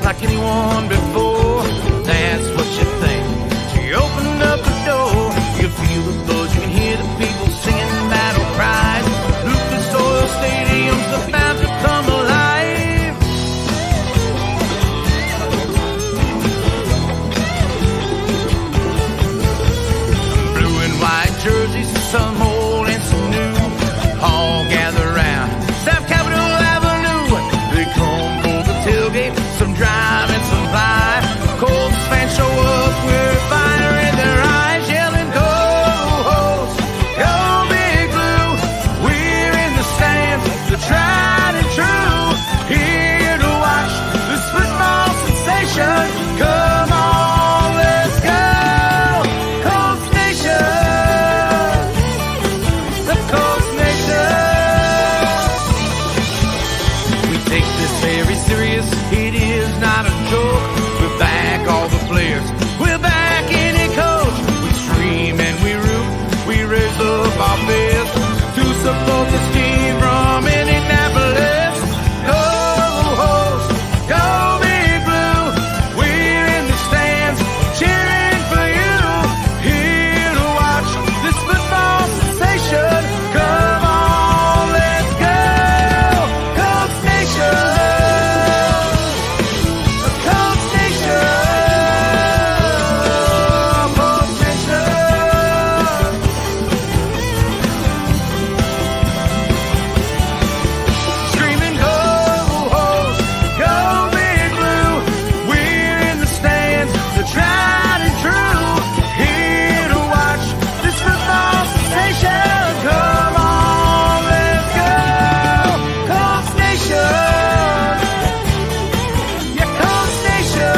like anyone before. That's what you think. So you open up the door, you feel the buzz, you can hear the people singing battle cries. Lucas Oil Stadium's about to come alive. Blue and white jerseys, some old and some new, all gather round South Capitol Avenue. They come for the tailgate, some drive and some fly. Colts fans show up with fire in their eyes, yelling, "Go Hosts, go Big Blue!" We're in the stands, the tried and true, here to watch this football sensation. Come on, let's go, Colts Nation, the Colts Nation. We take this very serious, it is not a joke. We're back, all the players, we're back in it, coach. We scream and we root, we raise up our fist to support this team from Indianapolis. Go Hosts, go Big Blue! We're in the stands, cheering for you, here to watch this football sensation. Come on, let's go, Colts Nation, the Colts Nation, Colts Nation. Screaming, go Hosts, go Big Blue! We're in the stands, the tried and true, here to watch this football sensation. Come on, let's go, Colts Nation, yeah, Colts Nation,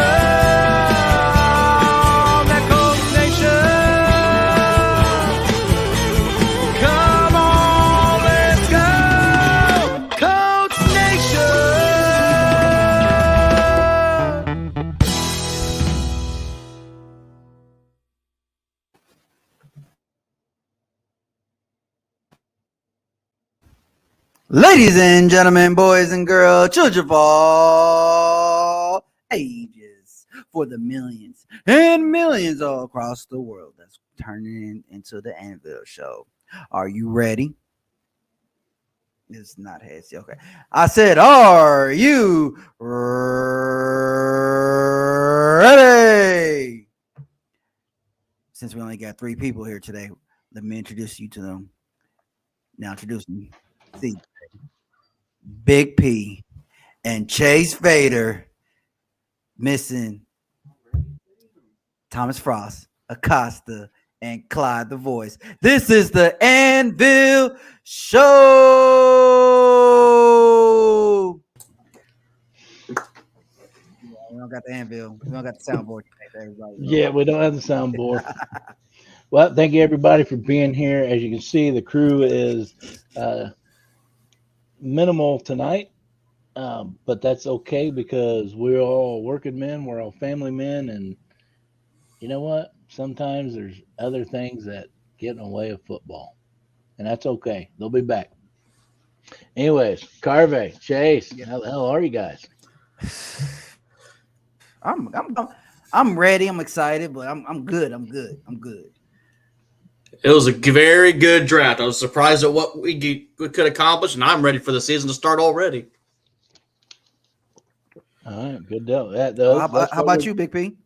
that Colts Nation. Come on, let's go, Colts Nation. Ladies and gentlemen, boys and girls, children of all ages, for the millions and millions all across the world that's turning into the Anvil Show. Are you ready? It's not hasty. Okay. I said, are you ready? Since we only got 3 people here today, let me introduce you to them. Now introduce me. See, Big P and Chase Vader, missing Thomas Frost, Acosta, and Clyde the Voice. This is the Anvil Show. We don't got the anvil. We don't got the soundboard today, everybody. Yeah, we don't have the soundboard. Well, thank you everybody for being here. As you can see, the crew is minimal tonight, but that's okay because we're all working men, we're all family men, and you know what? Sometimes there's other things that get in the way of football, and that's okay. They'll be back. Anyways, Carvey, Chase, how the hell are you guys? I'm ready. I'm excited, but I'm good. I'm good. It was a very good draft. I was surprised at what we could accomplish, and I'm ready for the season to start already. All right, good deal. How about you, Big P?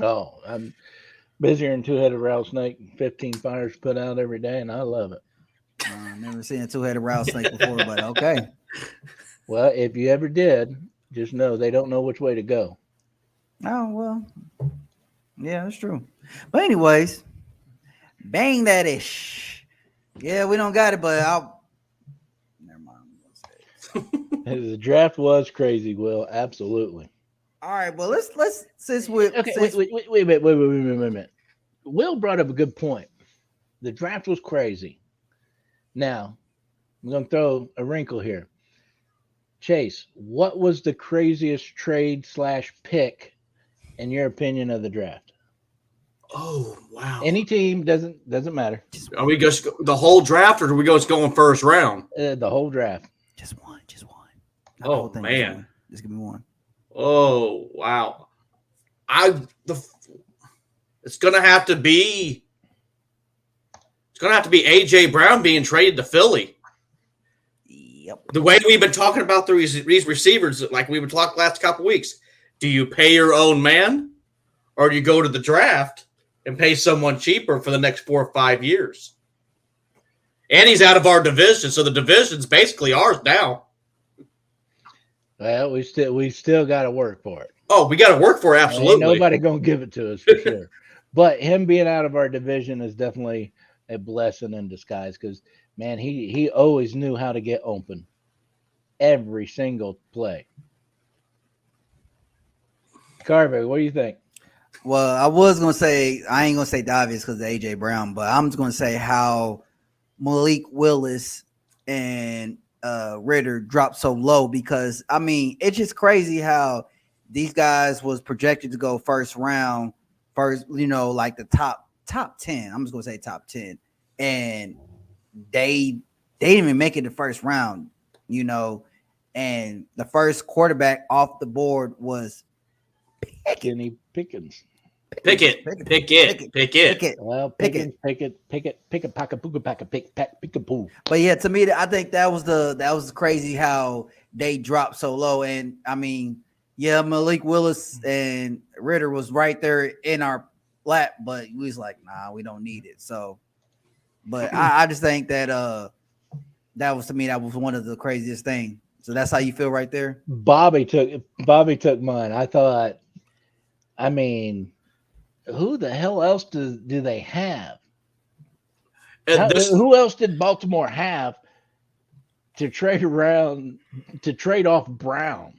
Oh, I'm busier than two-headed rattlesnake. 15 fires put out every day, and I love it. I've never seen a two-headed rattlesnake before, but okay. Well, if you ever did, just know they don't know which way to go. Oh, well. Yeah, that's true. But anyways, bang that ish. Yeah, we don't got it, but I'll never mind. The draft was crazy, Will. Absolutely. All right, well, let's since we wait a minute. Will brought up a good point. The draft was crazy. Now, I'm going to throw a wrinkle here. Chase, what was the craziest trade / pick in your opinion of the draft? Oh, wow. Any team doesn't matter. Are we just the whole draft, or do we just go in first round? The whole draft. Just one. Oh, man. Just give me one. Oh wow! It's gonna have to be AJ Brown being traded to Philly. Yep. The way we've been talking about these receivers, like we would talk last couple weeks, do you pay your own man, or do you go to the draft and pay someone cheaper for the next 4 or 5 years? And he's out of our division, so the division's basically ours now. Well, we still got to work for it. Oh, we got to work for it, absolutely. Ain't nobody gonna give it to us for sure. But him being out of our division is definitely a blessing in disguise because, man, he always knew how to get open every single play. Carver, what do you think? Well, I was gonna say I ain't gonna say the obvious because of AJ Brown, but I'm just gonna say how Malik Willis and Ritter dropped so low because I mean it's just crazy how these guys was projected to go first round, like the top 10. I'm just gonna say top 10, and they didn't even make it the first round, and the first quarterback off the board was Kenny Pickens. Pick it. Well, pick it, pick a poo. But yeah, to me, I think that was crazy how they dropped so low. And I mean, yeah, Malik Willis and Ritter was right there in our lap, but we was like, nah, we don't need it. So, but I just think that that was one of the craziest things. So that's how you feel right there. Bobby took mine. I thought, I mean, who the hell else do they have? Who else did Baltimore have to trade off Brown?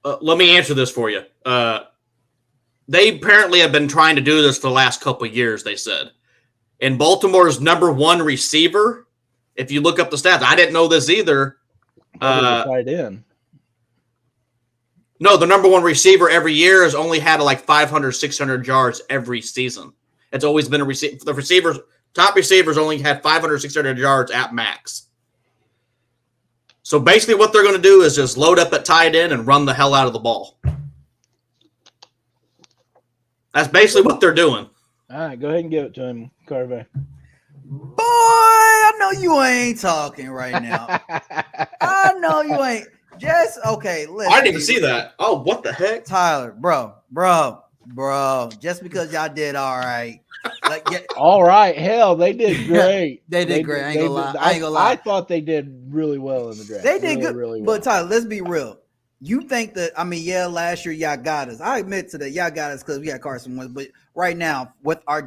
Let me answer this for you. They apparently have been trying to do this for the last couple of years, they said. And Baltimore's number one receiver, if you look up the stats, I didn't know this either. Tight end. No, the number one receiver every year has only had like 500, 600 yards every season. It's always been a receiver. The top receivers only had 500, 600 yards at max. So basically what they're going to do is just load up at tight end and run the hell out of the ball. That's basically what they're doing. All right, go ahead and give it to him, Carver. Boy, I know you ain't talking right now. I know you ain't. Just okay. I didn't even see that. Oh, what the heck, Tyler, bro. Just because y'all did all right, all right. Hell, they did great. They did great. I ain't gonna lie. I thought they did really well in the draft. They did good, really well. But Tyler, let's be real. You think that? I mean, yeah, last year y'all got us. I admit to that, y'all got us because we had Carson Wentz. But right now, what our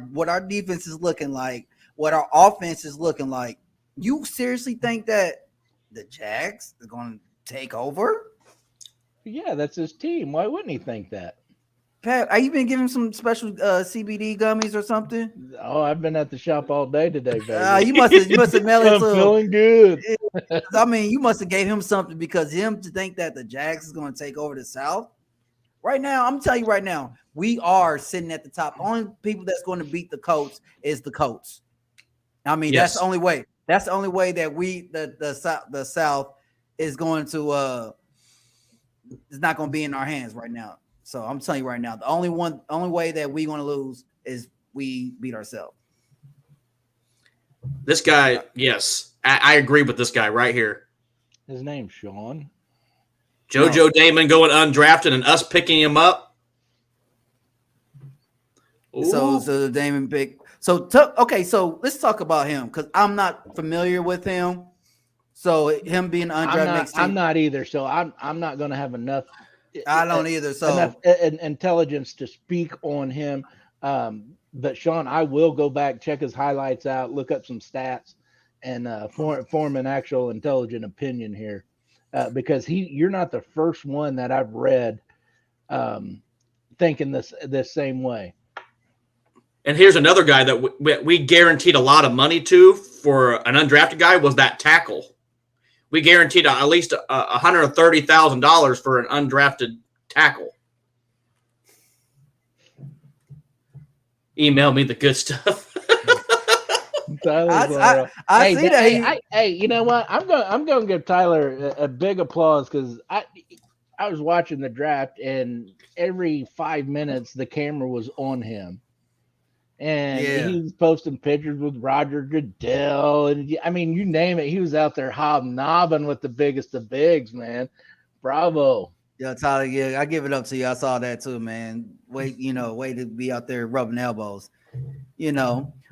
defense is looking like, what our offense is looking like, you seriously think that the Jags are going to take over? Yeah, that's his team. Why wouldn't he think that? Pat, are you been giving some special CBD gummies or something? Oh, I've been at the shop all day today, baby. You must have smelled it. I'm feeling good. I mean, you must have gave him something because him to think that the Jags is going to take over the South. Right now, I'm telling you right now, we are sitting at the top. The only people that's going to beat the Colts is the Colts. I mean, Yes. That's the only way. That's the only way that the South is going to it's not going to be in our hands right now. So I'm telling you right now, the only way that we're going to lose is we beat ourselves. This guy, yes, I agree with this guy right here. His name's Sean. Jojo Damon going undrafted and us picking him up. Ooh. So the Damon pick. So let's talk about him because I'm not familiar with him. So him being undrafted, I'm not either. So I'm not going to have enough. I don't either. So enough intelligence to speak on him. But Sean, I will go back, check his highlights out, look up some stats, and form an actual intelligent opinion here. Because you're not the first one that I've read thinking this same way. And here's another guy that we guaranteed a lot of money to for an undrafted guy was that tackle. We guaranteed at least $130,000 for an undrafted tackle. Email me the good stuff. I see that. Hey, you know what? I'm going to give Tyler a big applause because I was watching the draft, and every 5 minutes the camera was on him, and he was posting pictures with Roger Goodell, and I mean, you name it, he was out there hobnobbing with the biggest of bigs, man. Bravo. Yeah, Tyler, yeah, I give it up to you. I saw that too, man. Way to be out there rubbing elbows,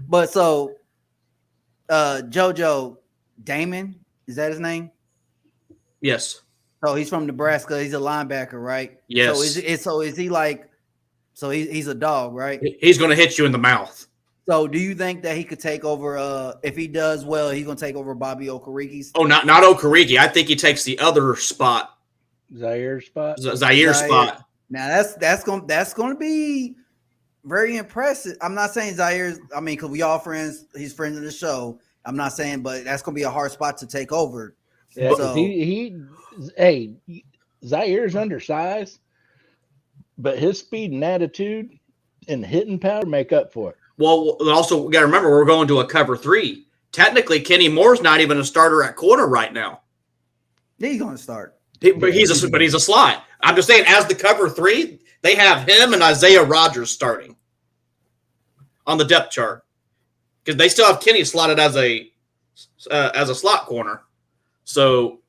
But so Jojo Damon, is that his name? Yes. So he's from Nebraska. He's a linebacker, right? Yes. So is he like? So he's a dog, right? He's going to hit you in the mouth. So do you think that he could take over? If he does well, he's going to take over Bobby Okariki's? Oh, not Okariki. I think he takes the other spot. Zaire's spot. Zaire's spot. Now that's going to be very impressive. I'm not saying Zaire's. I mean, because we all friends. He's friends of the show. I'm not saying, but that's going to be a hard spot to take over. Yeah, so, Zaire's undersized, but his speed and attitude and hitting power make up for it. Well, also we got to remember we're going to a cover 3. Technically, Kenny Moore's not even a starter at corner right now. He's going to start. But he's a slot. I'm just saying, as the cover 3, they have him and Isaiah Rodgers starting on the depth chart because they still have Kenny slotted as a slot corner. So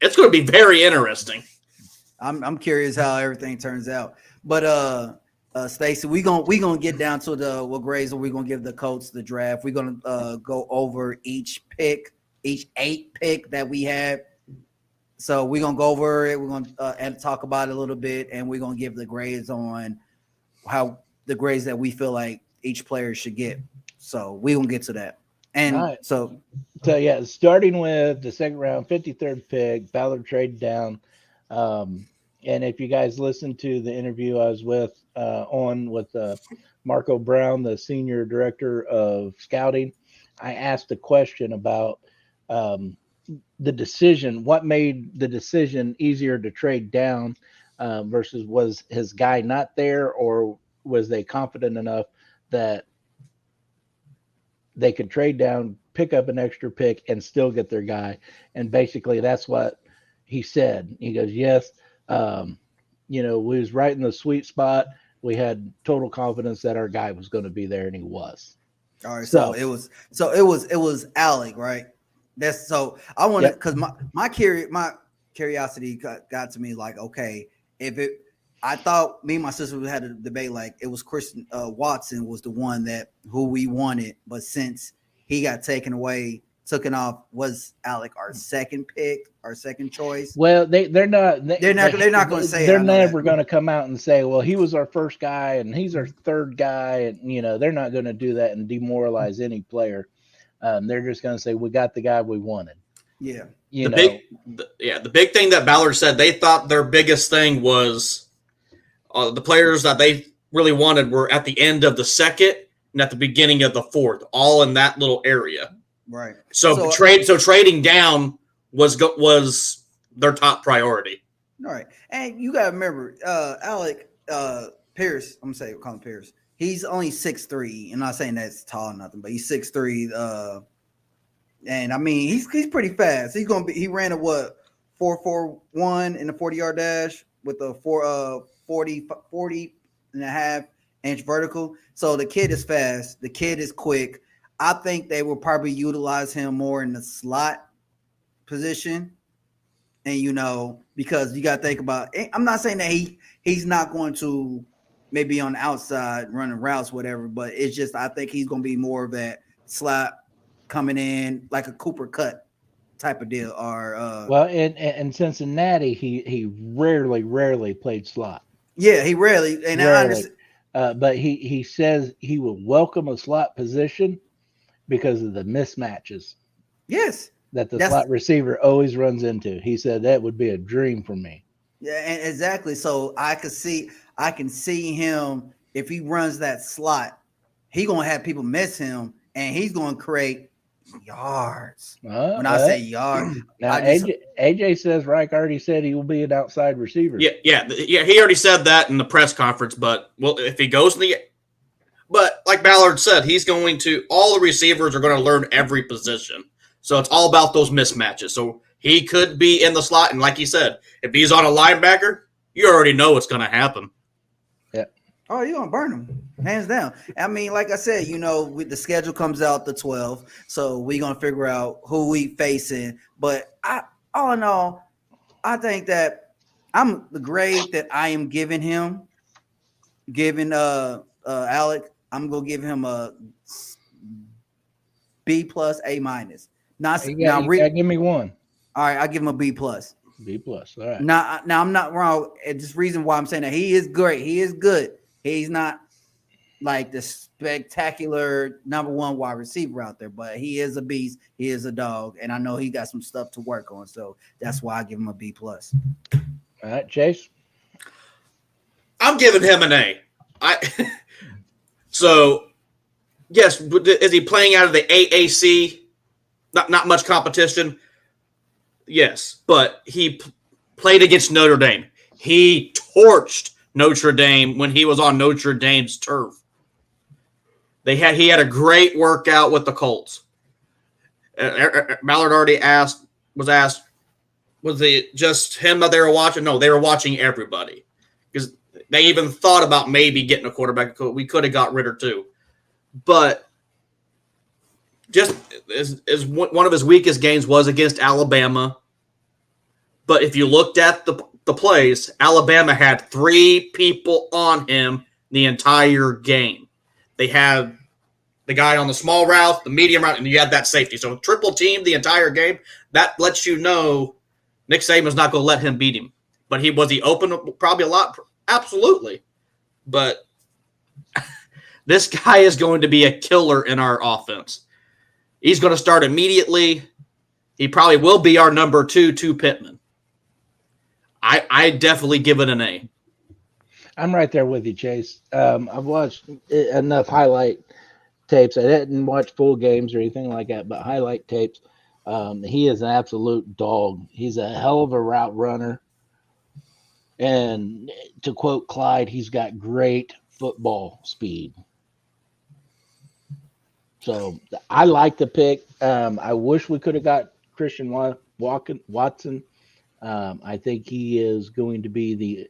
it's going to be very interesting. I'm curious how everything turns out. But Stacey, we gonna get down to what grades are we gonna give the Colts the draft. We're gonna go over each 8 pick that we have. So we're gonna go over it. We're gonna and talk about it a little bit, and we're gonna give the grades on how the grades that we feel like each player should get. So we're gonna get to that. And right. so yeah, starting with the second round, 53rd pick, Ballard traded down. And if you guys listened to the interview I was with Marco Brown, the senior director of scouting, I asked a question about the decision. What made the decision easier to trade down versus was his guy not there, or was they confident enough that they could trade down, pick up an extra pick, and still get their guy? And basically that's what he said. He goes, yes, we was right in the sweet spot. We had total confidence that our guy was going to be there, and he was. All right, so it was Alec, right? That's so I want to because my curiosity got to me like, okay, I thought me and my sister had a debate like it was Christian Watson was the one who we wanted, but since he got taken off, was Alec our second pick, our second choice? Well, they're not going to say they're never going to come out and say, well, he was our first guy and he's our third guy, and they're not going to do that and demoralize any player. They're just going to say we got the guy we wanted. Yeah, the big thing that Ballard said, they thought their biggest thing was the players that they really wanted were at the end of the second and at the beginning of the fourth, all in that little area. Right. So trading down was their top priority. All right, and you got to remember, Alec Pierce. I'm gonna call him Pierce. He's only 6'3", and I'm not saying that's tall or nothing, but he's 6'3". And I mean he's pretty fast. He ran a 4.41 in the 40-yard dash with a 40 and a half inch vertical. So the kid is fast. The kid is quick. I think they will probably utilize him more in the slot position. And, because you got to think about – I'm not saying that he's not going to maybe on the outside running routes, whatever, but it's just I think he's going to be more of that slot coming in like a Cooper Cut type of deal. Or in Cincinnati, he rarely played slot. Yeah, he rarely. And I understand. But he says he will welcome a slot position because of the mismatches. Yes. That the slot receiver always runs into. He said that would be a dream for me. Yeah, and exactly. So I can see him if he runs that slot, he's gonna have people miss him, and he's gonna create yards. When I say yards, now AJ says Reich already said he will be an outside receiver. Yeah. He already said that in the press conference. But if he goes but like Ballard said, all the receivers are going to learn every position. So it's all about those mismatches. So He could be in the slot, and like you said, if he's on a linebacker, you already know what's going to happen. Oh, you're going to burn him, hands down. I mean, like I said, the schedule comes out the 12th, so we're going to figure out who we facing. But all in all, I think that I'm the grade that I am giving Alec, I'm going to give him a B plus, A minus. You gotta give me one. All right, I'll give him a B plus. B plus. All right. Now I'm not wrong. It's just reason why I'm saying that he is great. He is good. He's not like the spectacular number one wide receiver out there, but he is a beast. He is a dog, and I know he got some stuff to work on. So that's why I give him a B plus. All right, Chase. I'm giving him an A. So yes, is he playing out of the AAC? Not much competition. Yes, but he played against Notre Dame. He torched Notre Dame when he was on Notre Dame's turf. He had a great workout with the Colts. Ballard already was asked, was it just him that they were watching? No, they were watching everybody because they even thought about maybe getting a quarterback. We could have got Ritter too, but just as one of his weakest games was against Alabama. But if you looked at the plays, Alabama had 3 people on him the entire game. They had the guy on the small route, the medium route, and you had that safety. So triple team the entire game. That lets you know Nick Saban's not going to let him beat him. But was he open probably a lot? Absolutely. But this guy is going to be a killer in our offense. He's going to start immediately. He probably will be our number 2 to Pittman. I definitely give it an A. I'm right there with you, Chase. I've watched enough highlight tapes. I didn't watch full games or anything like that, but highlight tapes. He is an absolute dog. He's a hell of a route runner. And to quote Clyde, he's got great football speed. So I like the pick. I wish we could have got Christian Watson. I think he is going to be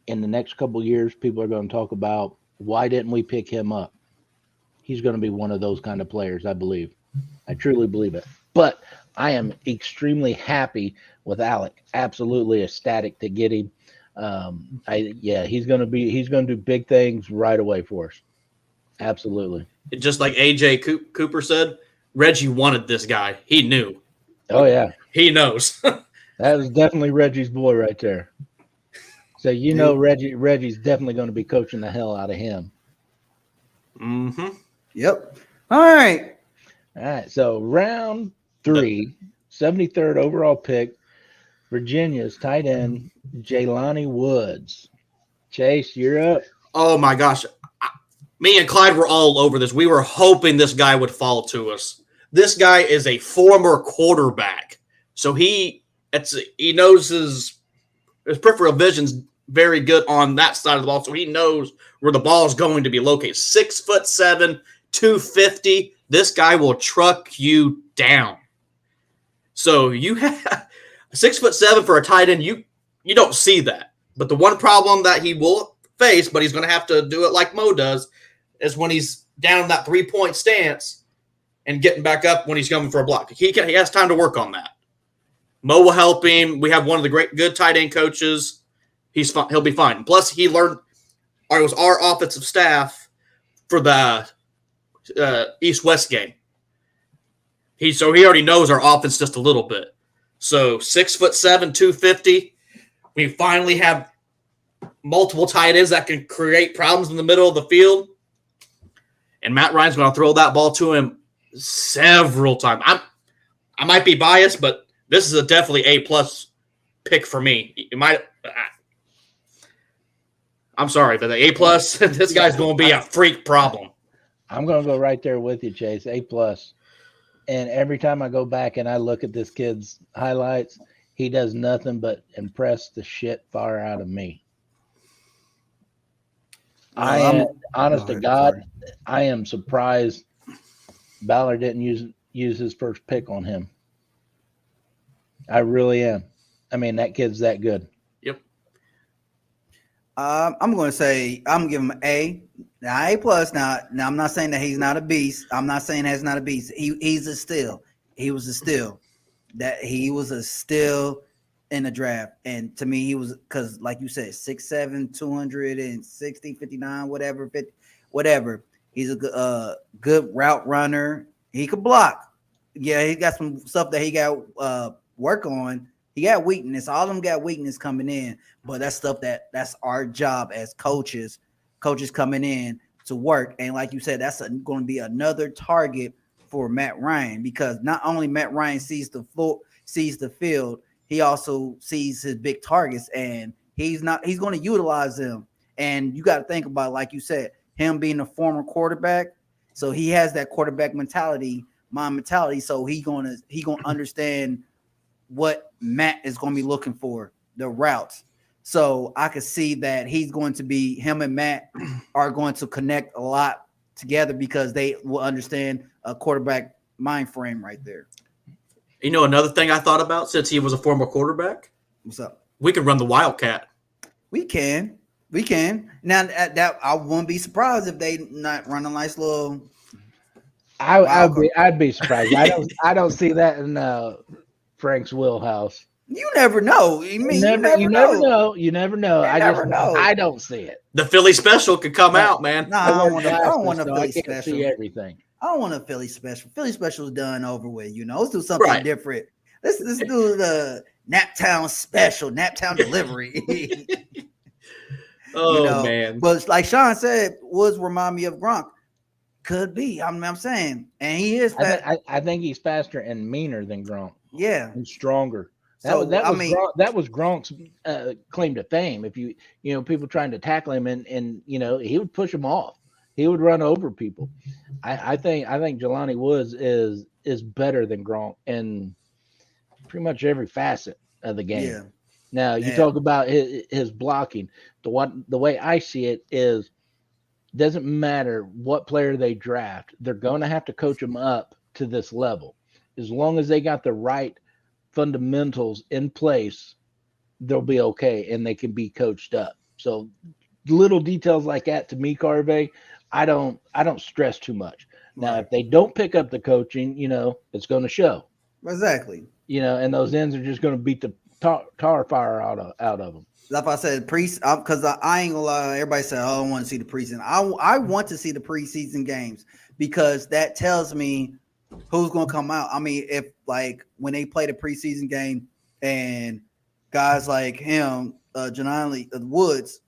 in the next couple of years, people are going to talk about why didn't we pick him up? He's going to be one of those kind of players, I believe. I truly believe it. But I am extremely happy with Alec. Absolutely ecstatic to get him. He's going to do big things right away for us. Absolutely. Just like AJ Cooper said, Reggie wanted this guy. He knew. Oh, yeah. He knows. That was definitely Reggie's boy right there. So, Reggie's definitely going to be coaching the hell out of him. Mm-hmm. Yep. All right. So, round 3, 73rd overall pick, Virginia's tight end, Jelani Woods. Chase, you're up. Oh, my gosh. Me and Clyde were all over this. We were hoping this guy would fall to us. This guy is a former quarterback. So he knows his peripheral vision's very good on that side of the ball. So he knows where the ball is going to be located. 6'7", 250. This guy will truck you down. So you have 6'7" for a tight end. You don't see that. But the one problem that he will face, but he's going to have to do it like Mo does, is when he's down in that 3-point stance and getting back up when he's coming for a block. He has time to work on that. Mo will help him. We have one of the good tight end coaches. He'll be fine. Plus, he learned. It was our offensive staff for the East-West game. He already knows our offense just a little bit. So 6'7", 250. We finally have multiple tight ends that can create problems in the middle of the field. And Matt Ryan's going to throw that ball to him several times. I might be biased, but this is a definitely A+ pick for me. I'm sorry, but the A+, this guy's going to be a freak problem. I'm going to go right there with you, Chase. A+. And every time I go back and I look at this kid's highlights, he does nothing but impress the shit far out of me. Honest to God, I am surprised Ballard didn't use his first pick on him. I really am. I mean, that kid's that good. Yep. I'm going to say I'm gonna give him an A. Now A plus. Now I'm not saying that he's not a beast. I'm not saying that's not a beast. He's a steal. He was a steal. That he was a steal in the draft. And to me, he was, because like you said, 6'7", 260, 59, whatever, 50, whatever. He's a good route runner. He could block. Yeah, he got some stuff that he got work on. He got weakness. All of them got weakness coming in, but that's stuff that's our job as coaches coming in to work. And like you said, that's going to be another target for Matt Ryan, because not only Matt Ryan sees the field, he also sees his big targets, and he's going to utilize them. And you got to think about, like you said, him being a former quarterback, so he has that quarterback mentality. So he gonna understand what Matt is going to be looking for, the routes. So I could see that him and Matt are going to connect a lot together, because they will understand a quarterback mind frame right there. You know, another thing I thought about, since he was a former quarterback, What's up? we could run the Wildcat. We can. Now that I wouldn't be surprised if they not run a nice little. I'd be surprised. I don't see that in Frank's wheelhouse. You never know. You never know. You never know. I don't see it. The Philly special could come out, man. No, I don't want a Philly special. See everything. I don't want a Philly special. Philly special is done over with. Let's do something different. Let's do the Naptown special, Naptown delivery. Man. But like Sean said, Woods remind me of Gronk. Could be. I'm saying, and he is fast. I think he's faster and meaner than Gronk. Yeah, and stronger. That was Gronk's claim to fame. If people trying to tackle him, and he would push them off. He would run over people. I think Jelani Woods is better than Gronk in pretty much every facet of the game. Yeah. Now you talk about his blocking. The way I see it is, doesn't matter what player they draft, they're going to have to coach them up to this level. As long as they got the right fundamentals in place, they'll be okay, and they can be coached up. So little details like that, to me, Carvey, I don't stress too much. Now, if they don't pick up the coaching, it's going to show. Exactly. And those ends are just going to beat the tar fire out of them. Like I said, because I ain't gonna lie, everybody said, "Oh, I don't want to see the preseason." I want to see the preseason games, because that tells me who's gonna come out. I mean, if like when they play the preseason game and guys like him, Jelani Woods,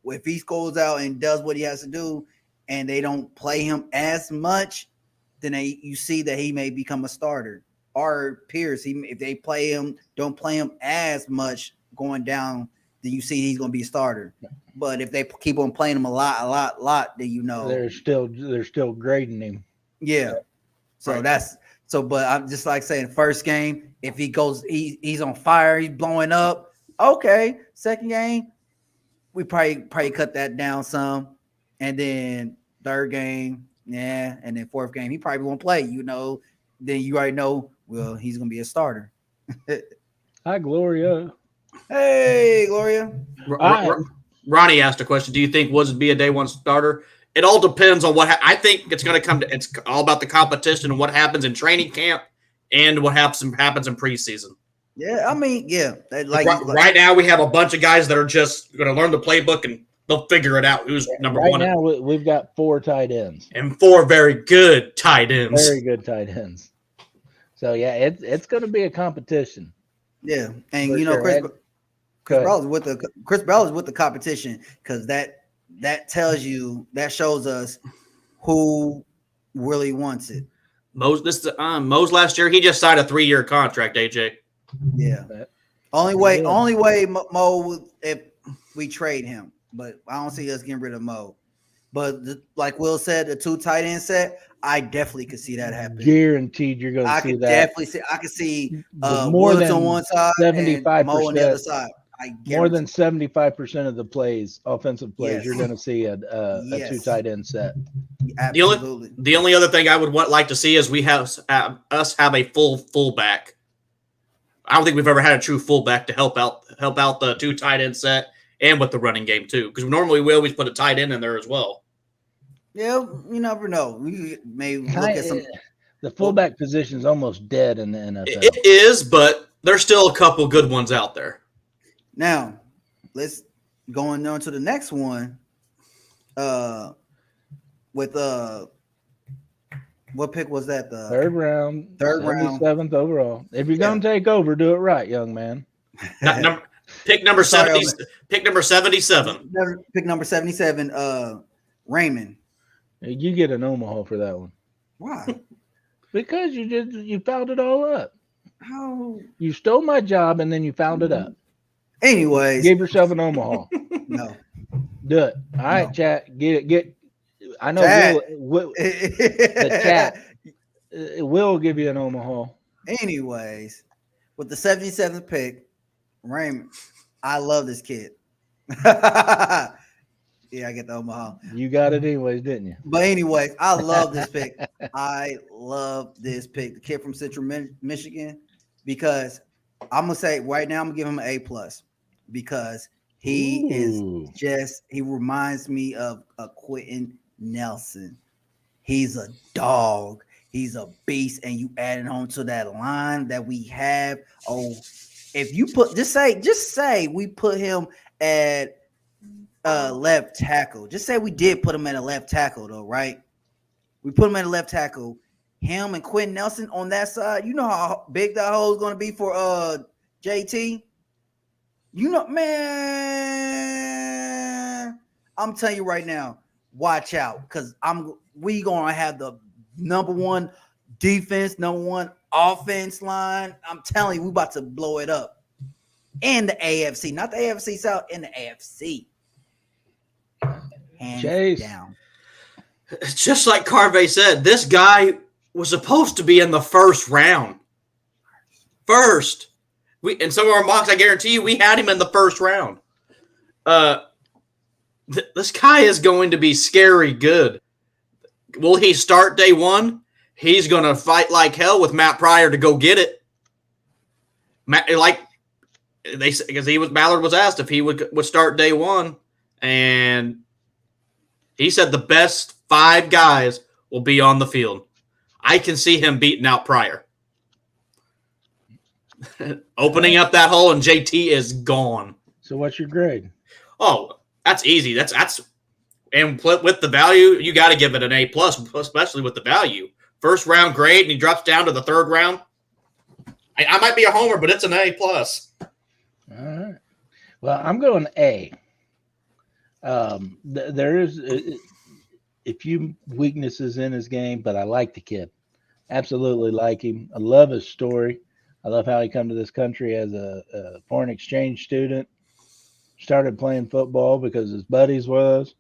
if he goes out and does what he has to do, and they don't play him as much, then you see that he may become a starter. Or Pierce, if they don't play him as much going down, then you see he's going to be a starter. But if they keep on playing him a lot, then they're still grading him. Yeah. So but I'm just like saying, first game, if he goes, he's on fire, he's blowing up. Okay. Second game, we probably cut that down some, and then third game, yeah, and then fourth game, he probably won't play. Then you already know. Well, he's going to be a starter. Hi, Gloria. Hey, Gloria. Ronnie asked a question. Do you think Woods would be a day one starter? It all depends on what I think it's going to come to. It's all about the competition and what happens in training camp and what happens in preseason. Yeah, I mean, yeah. Right now, we have a bunch of guys that are just going to learn the playbook, and they'll figure it out who's number one. Right now, we've got 4 tight ends. And 4 very good tight ends. Very good tight ends. So, yeah, it's going to be a competition. Yeah, and Chris Bell is with the competition, because that shows us who really wants it. Mo's last year, he just signed a 3-year contract, AJ. Yeah. Only way Mo, if we trade him, but I don't see us getting rid of Mo. But like Will said, the 2 tight end set, I definitely could see that happen. Guaranteed, you're going to see that. I could see more Woods than on one side, 75% and Mo on the other side. More than 75% of the plays, offensive plays, you're going to see a 2 tight end set. Absolutely. The only other thing I would like to see is we have us have a fullback. I don't think we've ever had a true fullback to help out the 2 tight end set and with the running game too. Because normally we always put a tight end in there as well. Yeah, you never know. We may look at some. The fullback position is almost dead in the NFL. It is, but there's still a couple good ones out there. Now, let's go on to the next one. With what pick was that? The third round, Third round. 77th overall. If you're gonna take over, do it right, young man. Pick number Sorry, 70. Pick number 77. Pick number 77. Raymond. You get an Omaha for that one. Why? Because you fouled it all up. How? You stole my job and then you fouled it up. Anyways, Give yourself an Omaha. no. Do it. All right, chat. Get. I know Chat. the chat. Will give you an Omaha. Anyways, with the 77th pick, Raymond, I love this kid. Yeah, I get the Omaha. You got it anyways, didn't you? But anyways, I love this pick. I love this pick. The kid from Central Michigan, because I'm gonna say right now I'm gonna give him an A+ because he he reminds me of a Quentin Nelson. He's a dog. He's a beast, and you adding on to that line that we have. Oh, if you put just say we put him at left tackle. Just say we did put him at a left tackle, though, right? We put him at a left tackle. Him and Quentin Nelson on that side. You know how big that hole is going to be for JT. You know, man. I'm telling you right now. Watch out, because we gonna have the number 1 defense, number 1 offense line. I'm telling you, we about to blow it up. In the AFC, not the AFC South, in the AFC. Hands down. Just like Carvey said, this guy was supposed to be in the first round. In some of our mocks, I guarantee you, we had him in the first round. This guy is going to be scary good. Will he start day 1? He's going to fight like hell with Matt Pryor to go get it. Ballard was asked if he would start day 1, and he said the best 5 guys will be on the field. I can see him beating out Pryor. Opening up that hole, and JT is gone. So what's your grade? Oh, that's easy. That's and with the value, you got to give it an A+, especially with the value. First round grade, and he drops down to the 3rd round. I might be a homer, but it's an A+. All right. Well, I'm going A. There is a few weaknesses in his game, but I like the kid. Absolutely like him. I love his story. I love how he come to this country as a foreign exchange student. Started playing football because his buddies was,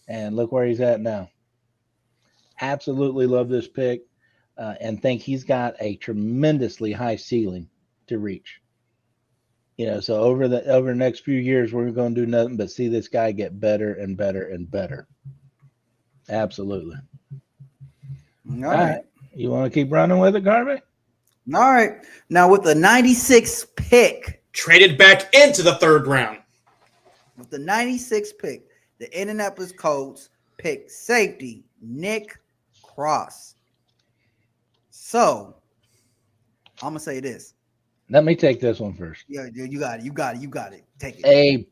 and look where he's at now. Absolutely love this pick, and think he's got a tremendously high ceiling to reach. So over the next few years, we're going to do nothing but see this guy get better and better and better. Absolutely. All right. You want to keep running with it, Garvey? All right. Now with the 96th pick. Traded back into the 3rd round. With the 96th pick, the Indianapolis Colts pick safety Nick Cross. So, I'm going to say this. Let me take this one first. Yeah, you got it. You got it. Take it. A++.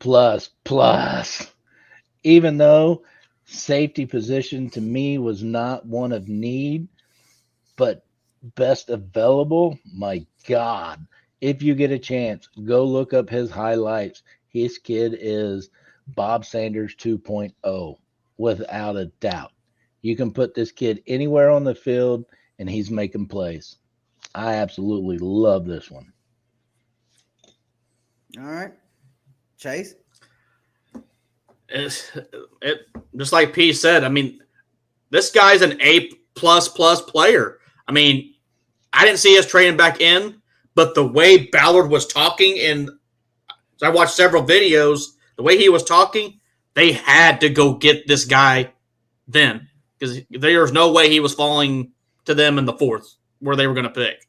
Even though safety position to me was not one of need, but best available, my God. If you get a chance, go look up his highlights. His kid is Bob Sanders 2.0, without a doubt. You can put this kid anywhere on the field, and he's making plays. I absolutely love this one. All right. Chase? It just like P said, I mean, this guy's an A++ player. I mean, I didn't see us trading back in, but the way Ballard was talking, and I watched several videos, the way he was talking, they had to go get this guy then, because there's no way he was falling to them in the 4th where they were going to pick.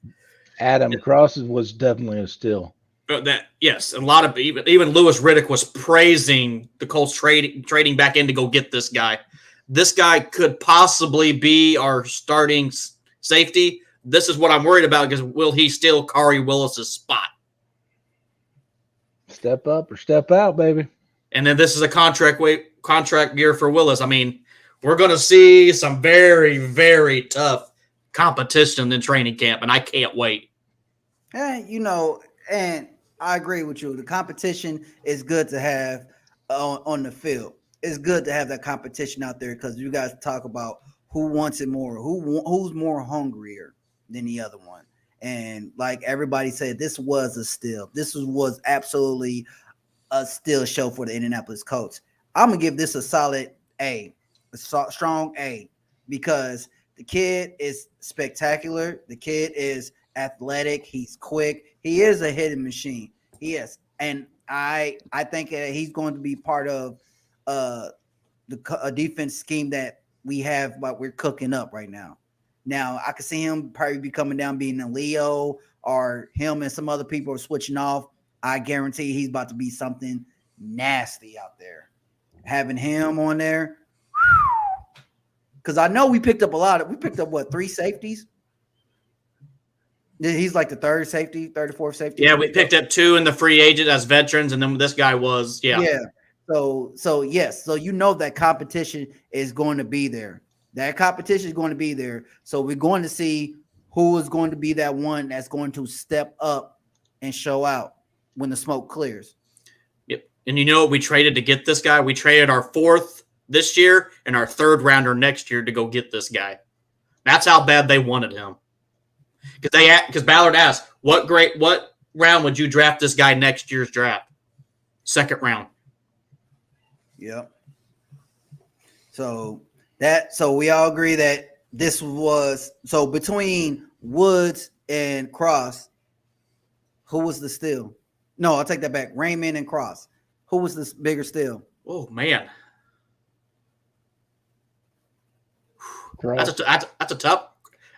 Adam Cross was definitely a steal. That yes, a lot of even Lewis Riddick was praising the Colts trading back in to go get this guy. This guy could possibly be our starting safety. This is what I'm worried about because will he steal Kari Willis's spot? Step up or step out, baby. And then this is a contract year for Willis. I mean, we're going to see some very, very tough competition in training camp, and I can't wait. And I agree with you. The competition is good to have on the field. It's good to have that competition out there because you guys talk about who wants it more, who's more hungrier than the other one. And like everybody said, this was a steal. This was absolutely a steal show for the Indianapolis Colts. I'm going to give this a solid A, a strong A, because the kid is spectacular. The kid is athletic. He's quick. He is a hitting machine. He is. And I think he's going to be part of a defense scheme that we have, but we're cooking up right now. Now, I could see him probably be coming down being a Leo, or him and some other people are switching off. I guarantee he's about to be something nasty out there. Having him on there, because I know we picked up what, 3 safeties? He's like the third or fourth safety. Yeah, we picked up 2 in the free agent as veterans, and then this guy was, Yeah. So yes. So that competition is going to be there. That competition is going to be there. So we're going to see who is going to be that one that's going to step up and show out when the smoke clears. Yep. And you know what we traded to get this guy? We traded our 4th this year and our 3rd rounder next year to go get this guy. That's how bad they wanted him. Because Ballard asked, what round would you draft this guy next year's draft? 2nd round. Yep. So we all agree that this was between Woods and Cross, who was the steal? No, I'll take that back. Raymond and Cross. Who was the bigger steal? Oh man. Cross. That's a tough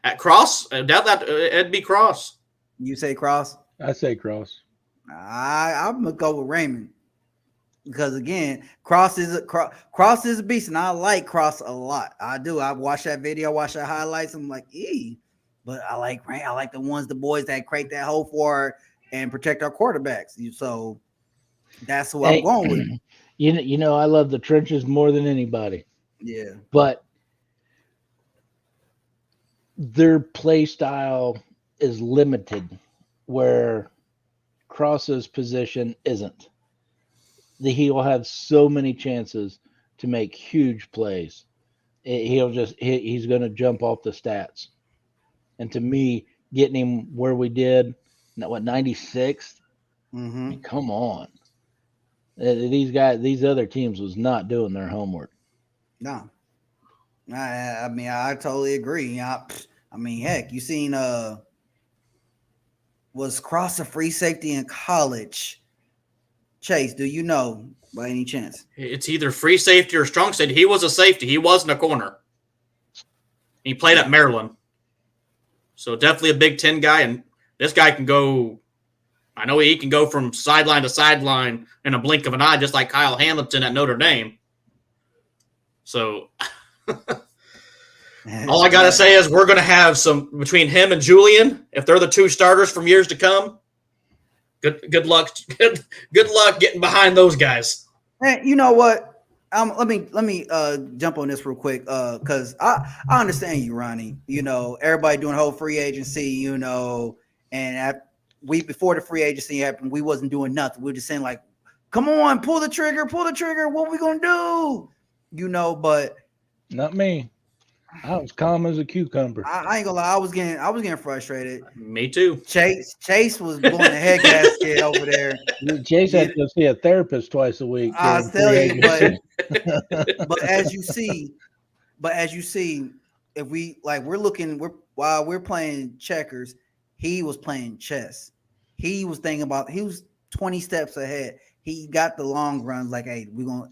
at Cross. I doubt that it'd be Cross. You say Cross? I say Cross. I'm gonna go with Raymond because again, Cross is a beast, and I like Cross a lot. I do. I watch that video, watch the highlights. I'm like, but I like the boys that create that hole for and protect our quarterbacks. So that's who I'm going with. You know, I love the trenches more than anybody. Yeah, but their play style is limited where Cross's position isn't. He will have so many chances to make huge plays. He's going to jump off the stats. And to me, getting him where we did, 96th? Mm-hmm. Come on. These other teams was not doing their homework. No. I mean, I totally agree. I mean, heck, you seen was Cross a free safety in college? Chase, do you know by any chance? It's either free safety or strong safety. He was a safety. He wasn't a corner. He played at Maryland. So definitely a Big Ten guy. And this guy can go – I know he can go from sideline to sideline in a blink of an eye, just like Kyle Hamilton at Notre Dame. So all I got to say is we're going to have some – between him and Julian, if they're the 2 starters from years to come, good luck. Good luck getting behind those guys. Hey, you know what? Let me jump on this real quick because I understand you, Ronnie. You know, everybody doing whole free agency. You know, and before the free agency happened, we wasn't doing nothing. We were just saying like, "Come on, pull the trigger. What we gonna do?" You know, but not me. I was calm as a cucumber. I ain't gonna lie. I was getting frustrated. Me too. Chase was blowing the head gasket over there. Chase had to go see a therapist twice a week. I'll tell you, but as you see, if while we're playing checkers, he was playing chess. He was 20 steps ahead. He got the long runs. Like, hey,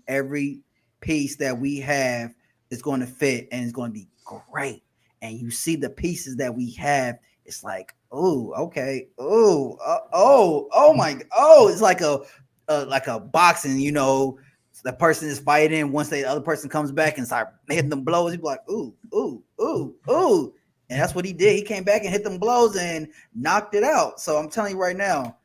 every piece that we have is going to fit and it's going to be great. And you see the pieces that we have it's like, oh, okay, oh my, oh, it's like a boxing, you know, the person is fighting. Once the other person comes back and start hitting them blows, he'd be like, ooh, ooh, ooh, ooh. And that's what he did. He came back and hit them blows and knocked it out. So I'm telling you right now,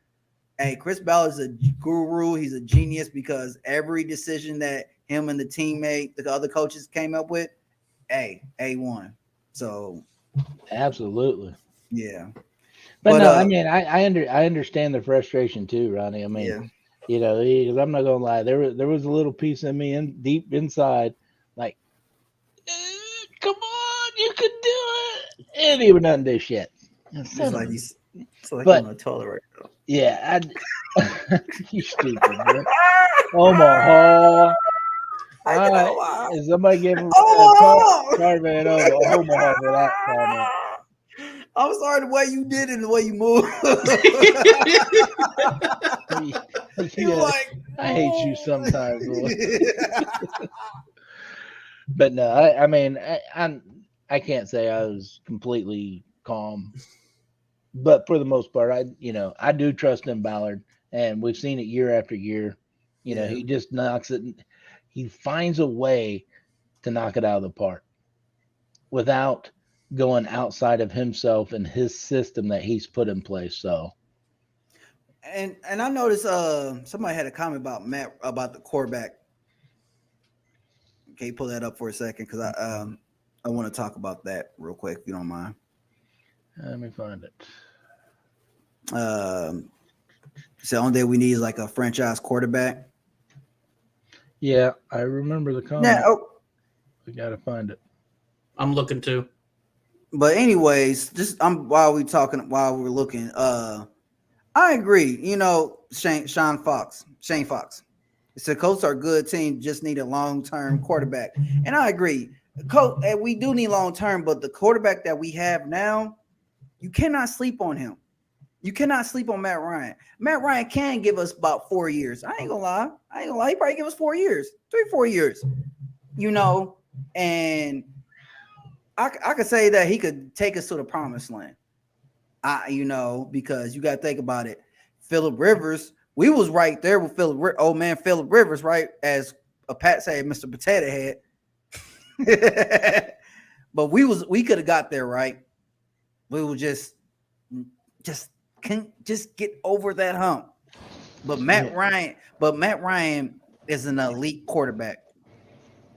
hey, Chris Ballard's a guru. He's a genius because every decision that him and the teammate, the other coaches came up with, hey, A1. So Absolutely. yeah. But no, I mean, I understand the frustration too, Ronnie. I mean, yeah. you know, because I'm not gonna lie, there was a little piece of me deep inside, like, come on, you can do it, and he would not do shit. It's like he's on the toilet right now. Yeah, you stupid, bro. Omaha. I know. Somebody gave him Tarvan Omaha for that comment. I'm sorry the way you did it and the way you moved. Yeah, like, I hate you sometimes. But no, I mean, I can't say I was completely calm, but for the most part, I do trust in Ballard, and we've seen it year after year. You know, he just knocks it. He finds a way to knock it out of the park without going outside of himself and his system that he's put in place. So, and I noticed somebody had a comment about the quarterback. Can you pull that up for a second? Because I want to talk about that real quick, if you don't mind. Let me find it. So the only thing we need is like a franchise quarterback. Yeah, I remember the comment. Yeah, we gotta find it. I'm looking too. But anyways, just while we're looking, I agree. You know, Shane Fox. It's the Colts are a good team, just need a long-term quarterback. And I agree. We do need long-term, but the quarterback that we have now, you cannot sleep on him. You cannot sleep on Matt Ryan. Matt Ryan can give us about 4 years. I ain't gonna lie. He probably give us 4 years, 3-4 years. You know, and I could say that he could take us to the promised land. Because you got to think about it. Phillip Rivers, we was right there with Phillip Rivers, right? As a Pat said, Mr. Potato Head. But we could have got there, right? We would just get over that hump. But Matt Ryan is an elite quarterback.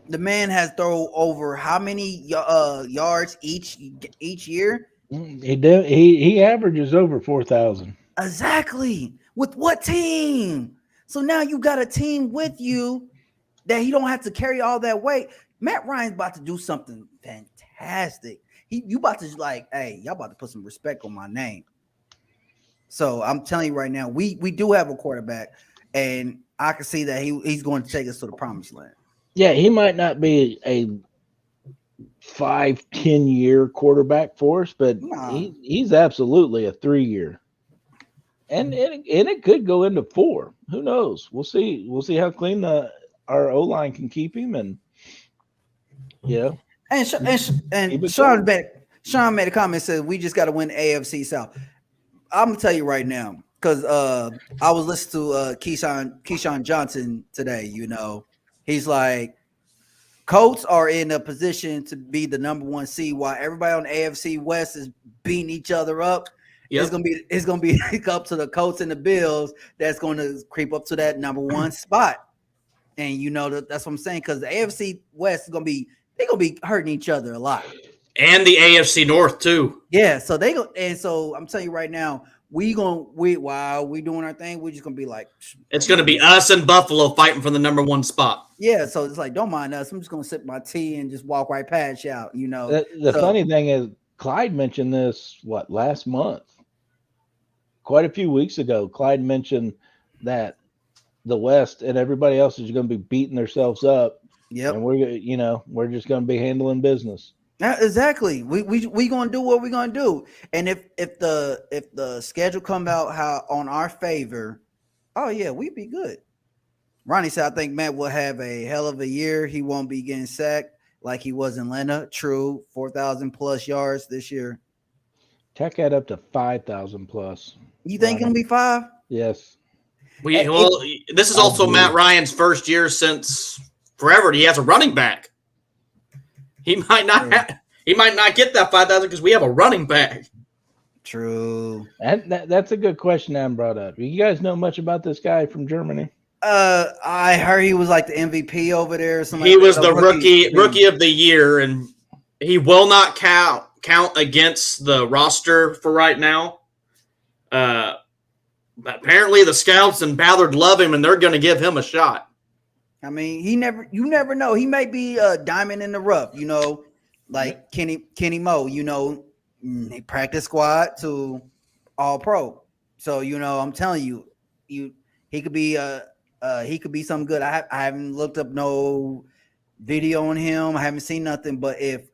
The man has thrown over how many yards each year? He averages over 4,000. Exactly. With what team? So now you got a team with you that he don't have to carry all that weight. Matt Ryan's about to do something fantastic. You about to hey, y'all about to put some respect on my name. So I'm telling you right now, we do have a quarterback, and I can see that he's going to take us to the promised land. Yeah, he might not be a 5-10 year quarterback for us, but he's absolutely a 3-year. And it could go into 4. Who knows? We'll see. We'll see how clean our O-line can keep him, and And Sean made a comment, said we just got to win AFC South. I'm gonna tell you right now, because I was listening to Keyshawn Johnson today. You know, he's like, Colts are in a position to be the number 1 seed, while everybody on the AFC West is beating each other up. Yep. It's gonna be up to the Colts and the Bills that's going to creep up to that number 1 spot. And that's what I'm saying, because the AFC West is gonna be hurting each other a lot, and the AFC North too. Yeah, so so I'm telling you right now, while we doing our thing, we're just gonna be like, it's gonna be us and Buffalo fighting for the number 1 spot. Yeah, so it's like, don't mind us. I'm just gonna sip my tea and just walk right past you out. The funny thing is, Clyde mentioned this last month, quite a few weeks ago. Clyde mentioned that the West and everybody else is going to be beating themselves up. Yep, and we're just going to be handling business. Yeah, exactly. We gonna do what we're gonna do, and if the schedule come out how on our favor, oh yeah, we'd be good. Ronnie said, I think Matt will have a hell of a year. He won't be getting sacked like he was in Atlanta. True, 4,000 plus yards this year. Tech had up to 5,000 plus. You think Wow. it'll be 5? Yes. This is also Matt Ryan's first year since forever. He has a running back. He might not get that 5,000 because we have a running back. True. That's a good question Adam brought up. You guys know much about this guy from Germany? I heard he was like the MVP over there or something. He was the rookie of the year, and he will not count against the roster for right now. Apparently the scouts and Ballard love him, and they're going to give him a shot. I mean, you never know. He may be a diamond in the rough, like Kenny Moe, practice squad to all pro. So, I'm telling you, he could be something good. I haven't looked up no video on him. I haven't seen nothing, but if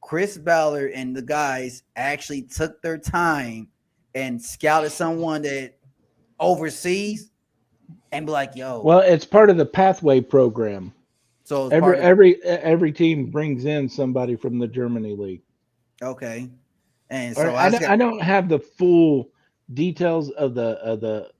Chris Ballard and the guys actually took their time and scouted someone that overseas and be like, yo. Well, it's part of the pathway program. So every team brings in somebody from the Germany league. Okay. And so I don't have the full details of the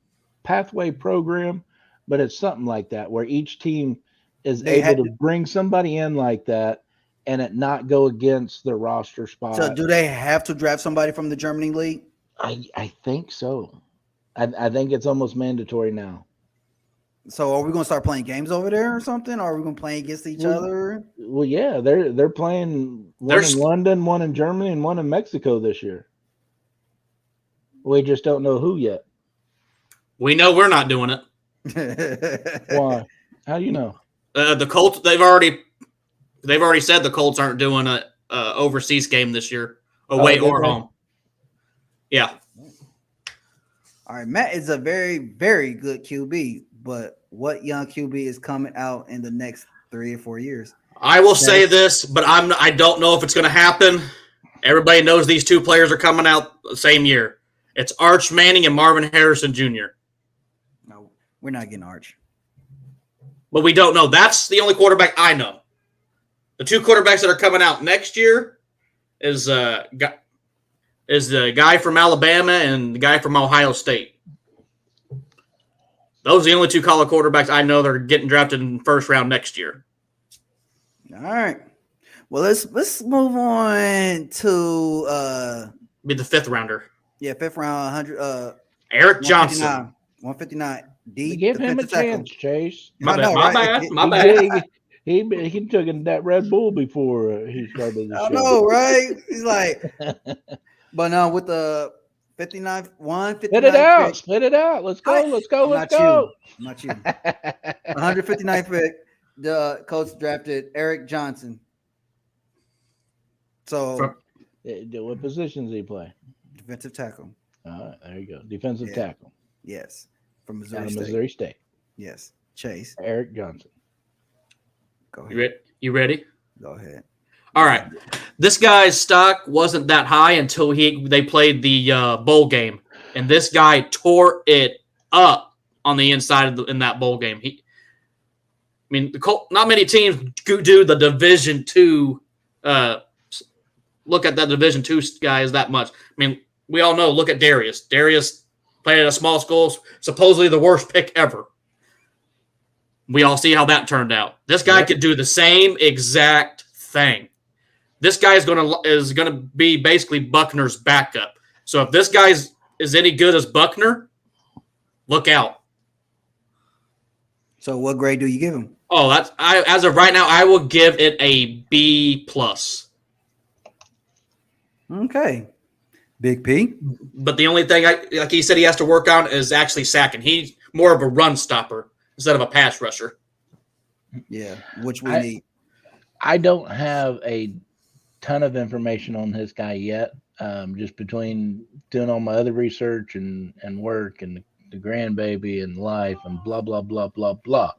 pathway program, but it's something like that where each team is able to bring somebody in like that and it not go against the roster spot. So do they have to draft somebody from the Germany league? I think so. I think it's almost mandatory now. So are we going to start playing games over there or something? Or are we going to play against each other? Well, yeah, they're playing one in London, one in Germany, and one in Mexico this year. We just don't know who yet. We know we're not doing it. Why? How do you know? The Colts, they've already said the Colts aren't doing a overseas game this year, away or home. Yeah. All right, Matt is a very, very good QB, but what young QB is coming out in the next 3 or 4 years? I will say this, but I don't know if it's going to happen. Everybody knows these two players are coming out the same year. It's Arch Manning and Marvin Harrison Jr. No, we're not getting Arch. But we don't know. That's the only quarterback I know. The two quarterbacks that are coming out next year is the guy from Alabama and the guy from Ohio State. Those are the only two college quarterbacks I know that are getting drafted in the first round next year. All right. Well, let's move on to Be the fifth rounder. Yeah, fifth round, 100. Eric Johnson. 159. Give him a chance, Chase. My bad. He took in that Red Bull before he started the show. I know, right? He's like, but no, with the 59, 159. Split it out. Let's go. Not you. 159th pick. The Colts drafted Eric Johnson. So, what positions does he play? Defensive tackle. All right, there you go. Defensive tackle. Yes, from Missouri State. Yes, Chase. Eric Johnson. Go ahead. You ready? Go ahead. All right. This guy's stock wasn't that high until they played the bowl game, and this guy tore it up on the inside in that bowl game. Not many teams do the Division II. Look at that Division II guys that much. I mean, we all know. Look at Darius. Darius played at a small school, supposedly the worst pick ever. We all see how that turned out. This guy could do the same exact thing. This guy is gonna be basically Buckner's backup. So if this guy is any good as Buckner, look out. So what grade do you give him? Oh, as of right now, I will give it a B+. Okay. Big P. But the only thing, like he said, he has to work on is actually sacking. He's more of a run stopper instead of a pass rusher. Yeah, which we need. I don't have a ton of information on this guy yet. Just between doing all my other research and work and the grandbaby and life and blah, blah, blah, blah, blah.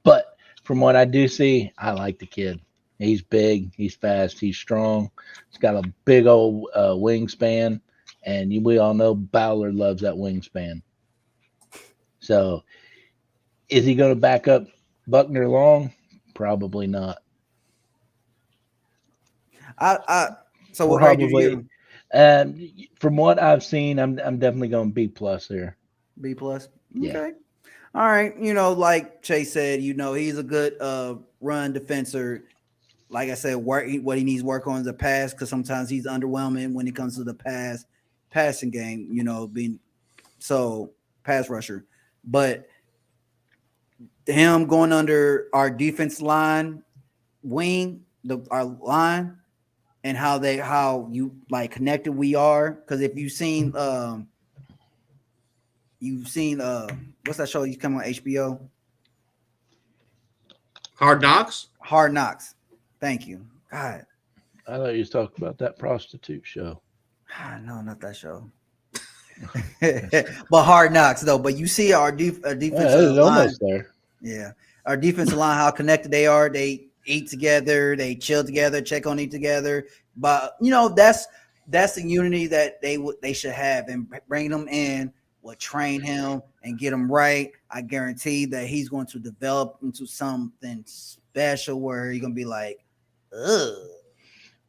But from what I do see, I like the kid. He's big, he's fast, he's strong. He's got a big old wingspan, and we all know Ballard loves that wingspan. So is he going to back up Buckner long? Probably not. So what grade do you give him? From what I've seen, I'm definitely going B plus here. B plus. Yeah. Okay. All right. You know, like Chase said, you know, he's a good run defender. Like I said, what he needs work on is the pass, because sometimes he's underwhelming when it comes to the passing game, you know, being so pass rusher. But him going under our defense line wing, our line, and how you like connected we are. Because if you've seen what's that show you come on HBO? Hard Knocks. Hard Knocks. Thank you. God. I thought you was talking about that prostitute show. No, not that show. But Hard Knocks though. But you see our defensive It's line. almost there. Yeah, our defensive line, how connected they are. They eat together. They chill together. Check on each together. But you know that's the unity that they should have, and bring them in will train him and get him right. I guarantee that he's going to develop into something special where he's gonna be like, ugh.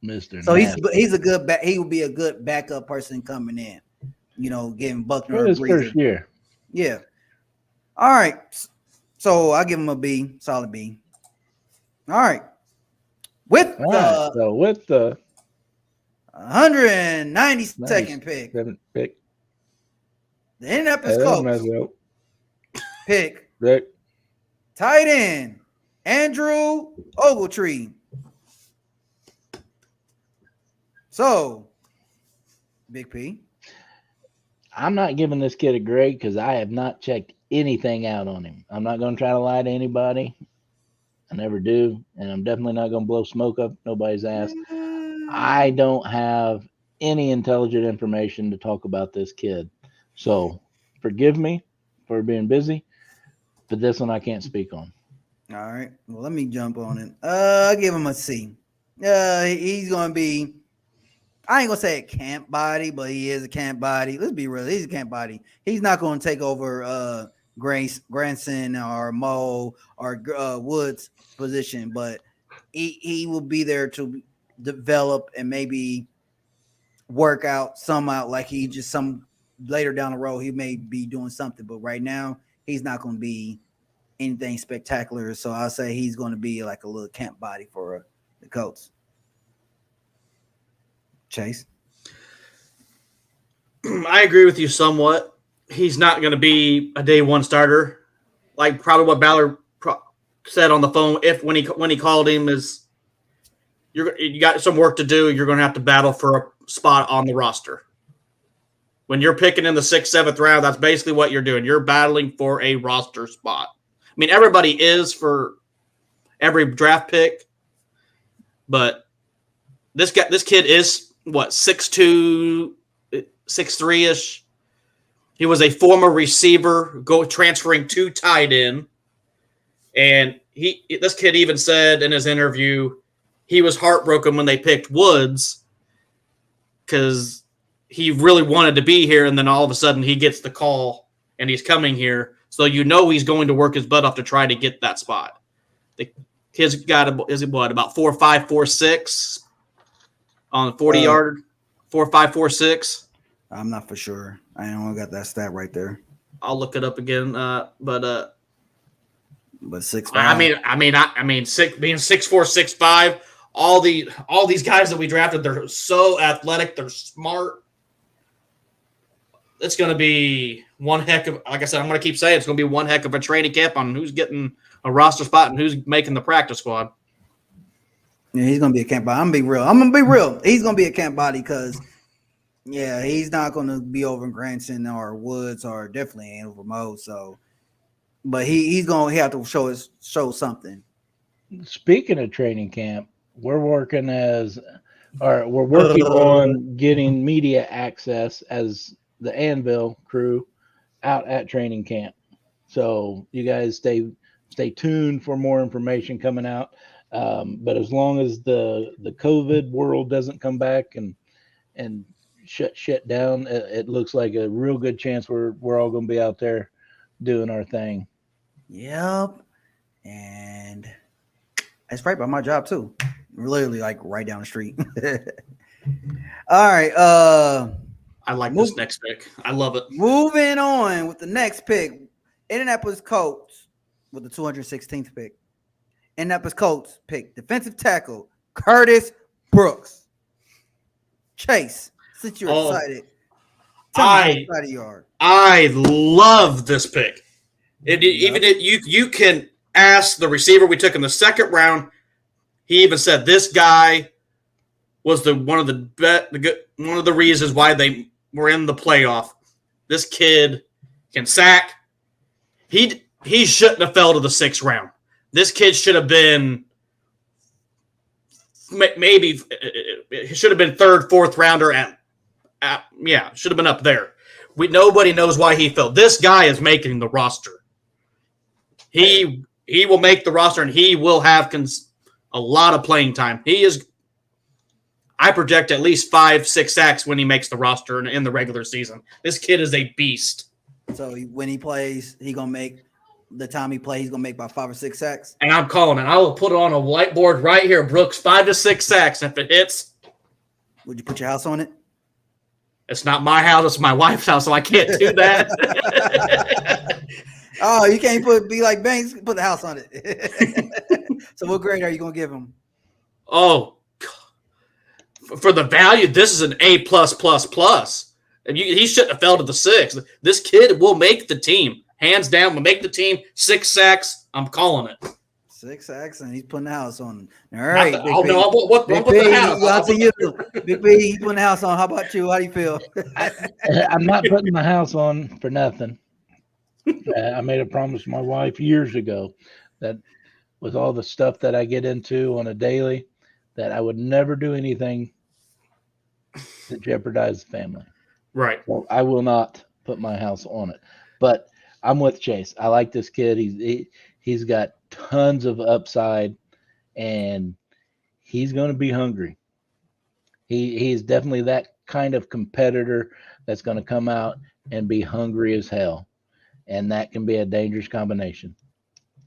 Mr. So Nasty. he's a good he will be a good backup person coming in. You know, giving Buckner For a his breather. first year. Yeah. All right. So I give him a B, solid B. All right. With All right. So with the 192nd pick, seventh pick, the Indianapolis Colts pick Rick. tight end Andrew Ogletree. So, Big P. I'm not giving this kid a grade because I have not checked anything out on him. I'm not going to try to lie to anybody. I never do. And I'm definitely not going to blow smoke up nobody's ass. I don't have any intelligent information to talk about this kid. So forgive me for being busy, but this one I can't speak on. All right. Well, let me jump on it. I'll give him a C. He's going to be, I ain't going to say a camp body, but he is a camp body. Let's be real. He's a camp body. He's not going to take over Granson or Mo or Woods' position, but he will be there to develop and maybe work out some out, like he just some later down the road he may be doing something, but right now he's not going to be anything spectacular. So I'll say he's going to be like a little camp body for the Colts. Chase? I agree with you somewhat. He's not going to be a day one starter, like probably what Ballard said on the phone. When he called him is, you got some work to do. You're going to have to battle for a spot on the roster. When you're picking in the 6th, 7th round, that's basically what you're doing. You're battling for a roster spot. I mean, everybody is for every draft pick, but this kid is what, 6'2", 6'3"-ish. He was a former receiver, transferring to tight end, and this kid even said in his interview he was heartbroken when they picked Woods because he really wanted to be here, and then all of a sudden he gets the call and he's coming here. So he's going to work his butt off to try to get that spot. The kid's got about 4'5", 4'6" on the 40-yard, 4'5", 4'6". I'm not for sure. I don't got that stat right there. I'll look it up again. But 6'5". being 6'4", 6'5". All these guys that we drafted, they're so athletic, they're smart. It's going to be one heck of, like I said, I'm going to keep saying it's going to be one heck of a training camp on who's getting a roster spot and who's making the practice squad. Yeah, he's going to be a camp body. I'm going to be real. He's going to be a camp body because, yeah, he's not going to be over in Granson or Woods or definitely ain't over Mo. So, but he's going to have to show something. Speaking of training camp, we're working on getting media access as the Anvil crew out at training camp. So you guys stay tuned for more information coming out. But as long as the COVID world doesn't come back and shut shit down, it looks like a real good chance we're all going to be out there doing our thing. Yep. And it's right by my job too. Literally like right down the street. All right. I like this next pick. I love it. Moving on with the next pick. Indianapolis Colts with the 216th pick. Indianapolis Colts pick defensive tackle Curtis Brooks. Chase, since you're excited, tell me how excited you are. I love this pick. Even if you can ask the receiver we took in the second round, he even said this guy was one of the reasons why they were in the playoff. This kid can sack. He shouldn't have fell to the 6th round. This kid should have been maybe it should have been 3rd, 4th rounder should have been up there. Nobody knows why he fell. This guy is making the roster. He will make the roster, and he will have a lot of playing time. I project at least 5-6 sacks when he makes the roster in the regular season. This kid is a beast. So when he plays, he's gonna make about 5 or 6 sacks. And I'm calling it. I will put it on a whiteboard right here, Brooks. 5 to 6 sacks. If it hits, would you put your house on it? It's not my house. It's my wife's house, so I can't do that. Oh, you can't be like Banks. Put the house on it. So what grade are you gonna give him? Oh, for the value, this is an A+++. And he shouldn't have fell to the 6th. This kid will make the team. Hands down, will make the team. 6 sacks. I'm calling it. 6 sacks, and he's putting the house on. All right. I'll put the house. Out to you. Big B, he's putting the house on. How about you? How do you feel? I'm not putting the house on for nothing. I made a promise to my wife years ago that with all the stuff that I get into on a daily, that I would never do anything to jeopardize the family. Right. So I will not put my house on it. But I'm with Chase. I like this kid. He's got tons of upside, and he's going to be hungry. He's definitely that kind of competitor that's going to come out and be hungry as hell. And that can be a dangerous combination.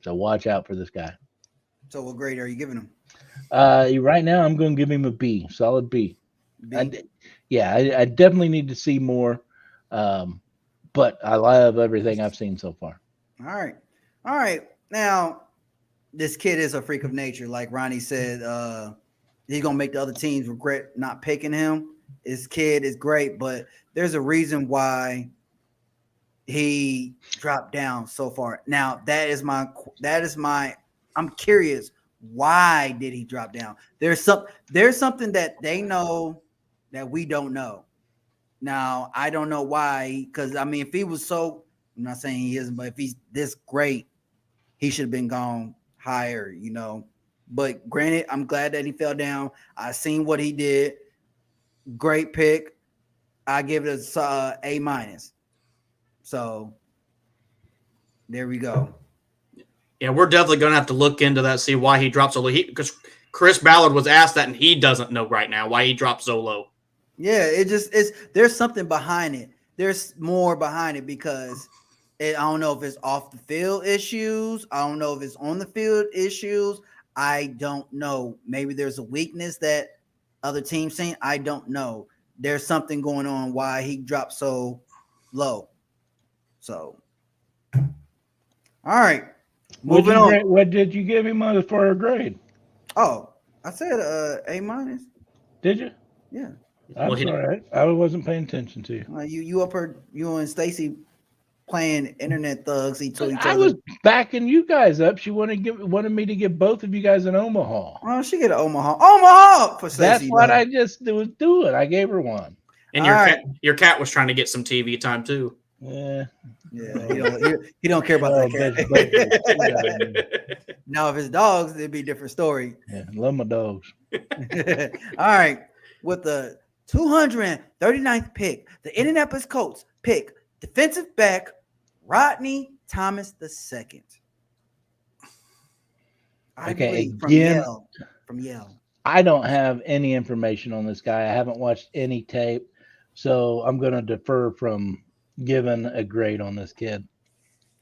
So watch out for this guy. So what grade are you giving him? Right now, I'm going to give him a B, solid B. I definitely need to see more, but I love everything I've seen so far. All right. Now, this kid is a freak of nature. Like Ronnie said, he's going to make the other teams regret not picking him. This kid is great, but there's a reason why he dropped down so far. Now, I'm curious. Why did he drop down? There's something that they know that we don't know. Now, I don't know why, because I mean, if he was I'm not saying he isn't, but if he's this great, he should have been gone higher, But granted, I'm glad that he fell down. I seen what he did. Great pick. I give it a A-. So there we go. Yeah, we're definitely going to have to look into that, see why he dropped so low. Because Chris Ballard was asked that, and he doesn't know right now why he dropped so low. Yeah, there's something behind it. There's more behind it because I don't know if it's off the field issues. I don't know if it's on the field issues. I don't know. Maybe there's a weakness that other teams saying. I don't know. There's something going on why he dropped so low. So, all right. Moving on. What did you give him for a grade? Oh, I said A-. Did you? Yeah. That's all right. I wasn't paying attention to you. You and Stacy playing internet thugs each other. I was backing you guys up. She wanted me to give both of you guys an Omaha. Well, she get an Omaha for Stacy. That's what I just was doing. I gave her one. And your cat was trying to get some TV time too. Yeah. He don't care about that cat. Now, if it's dogs, it'd be a different story. Yeah, love my dogs. All right. With the 239th pick, the Indianapolis Colts pick defensive back Rodney Thomas II. From Yale. I don't have any information on this guy. I haven't watched any tape, so I'm going to defer from giving a grade on this kid.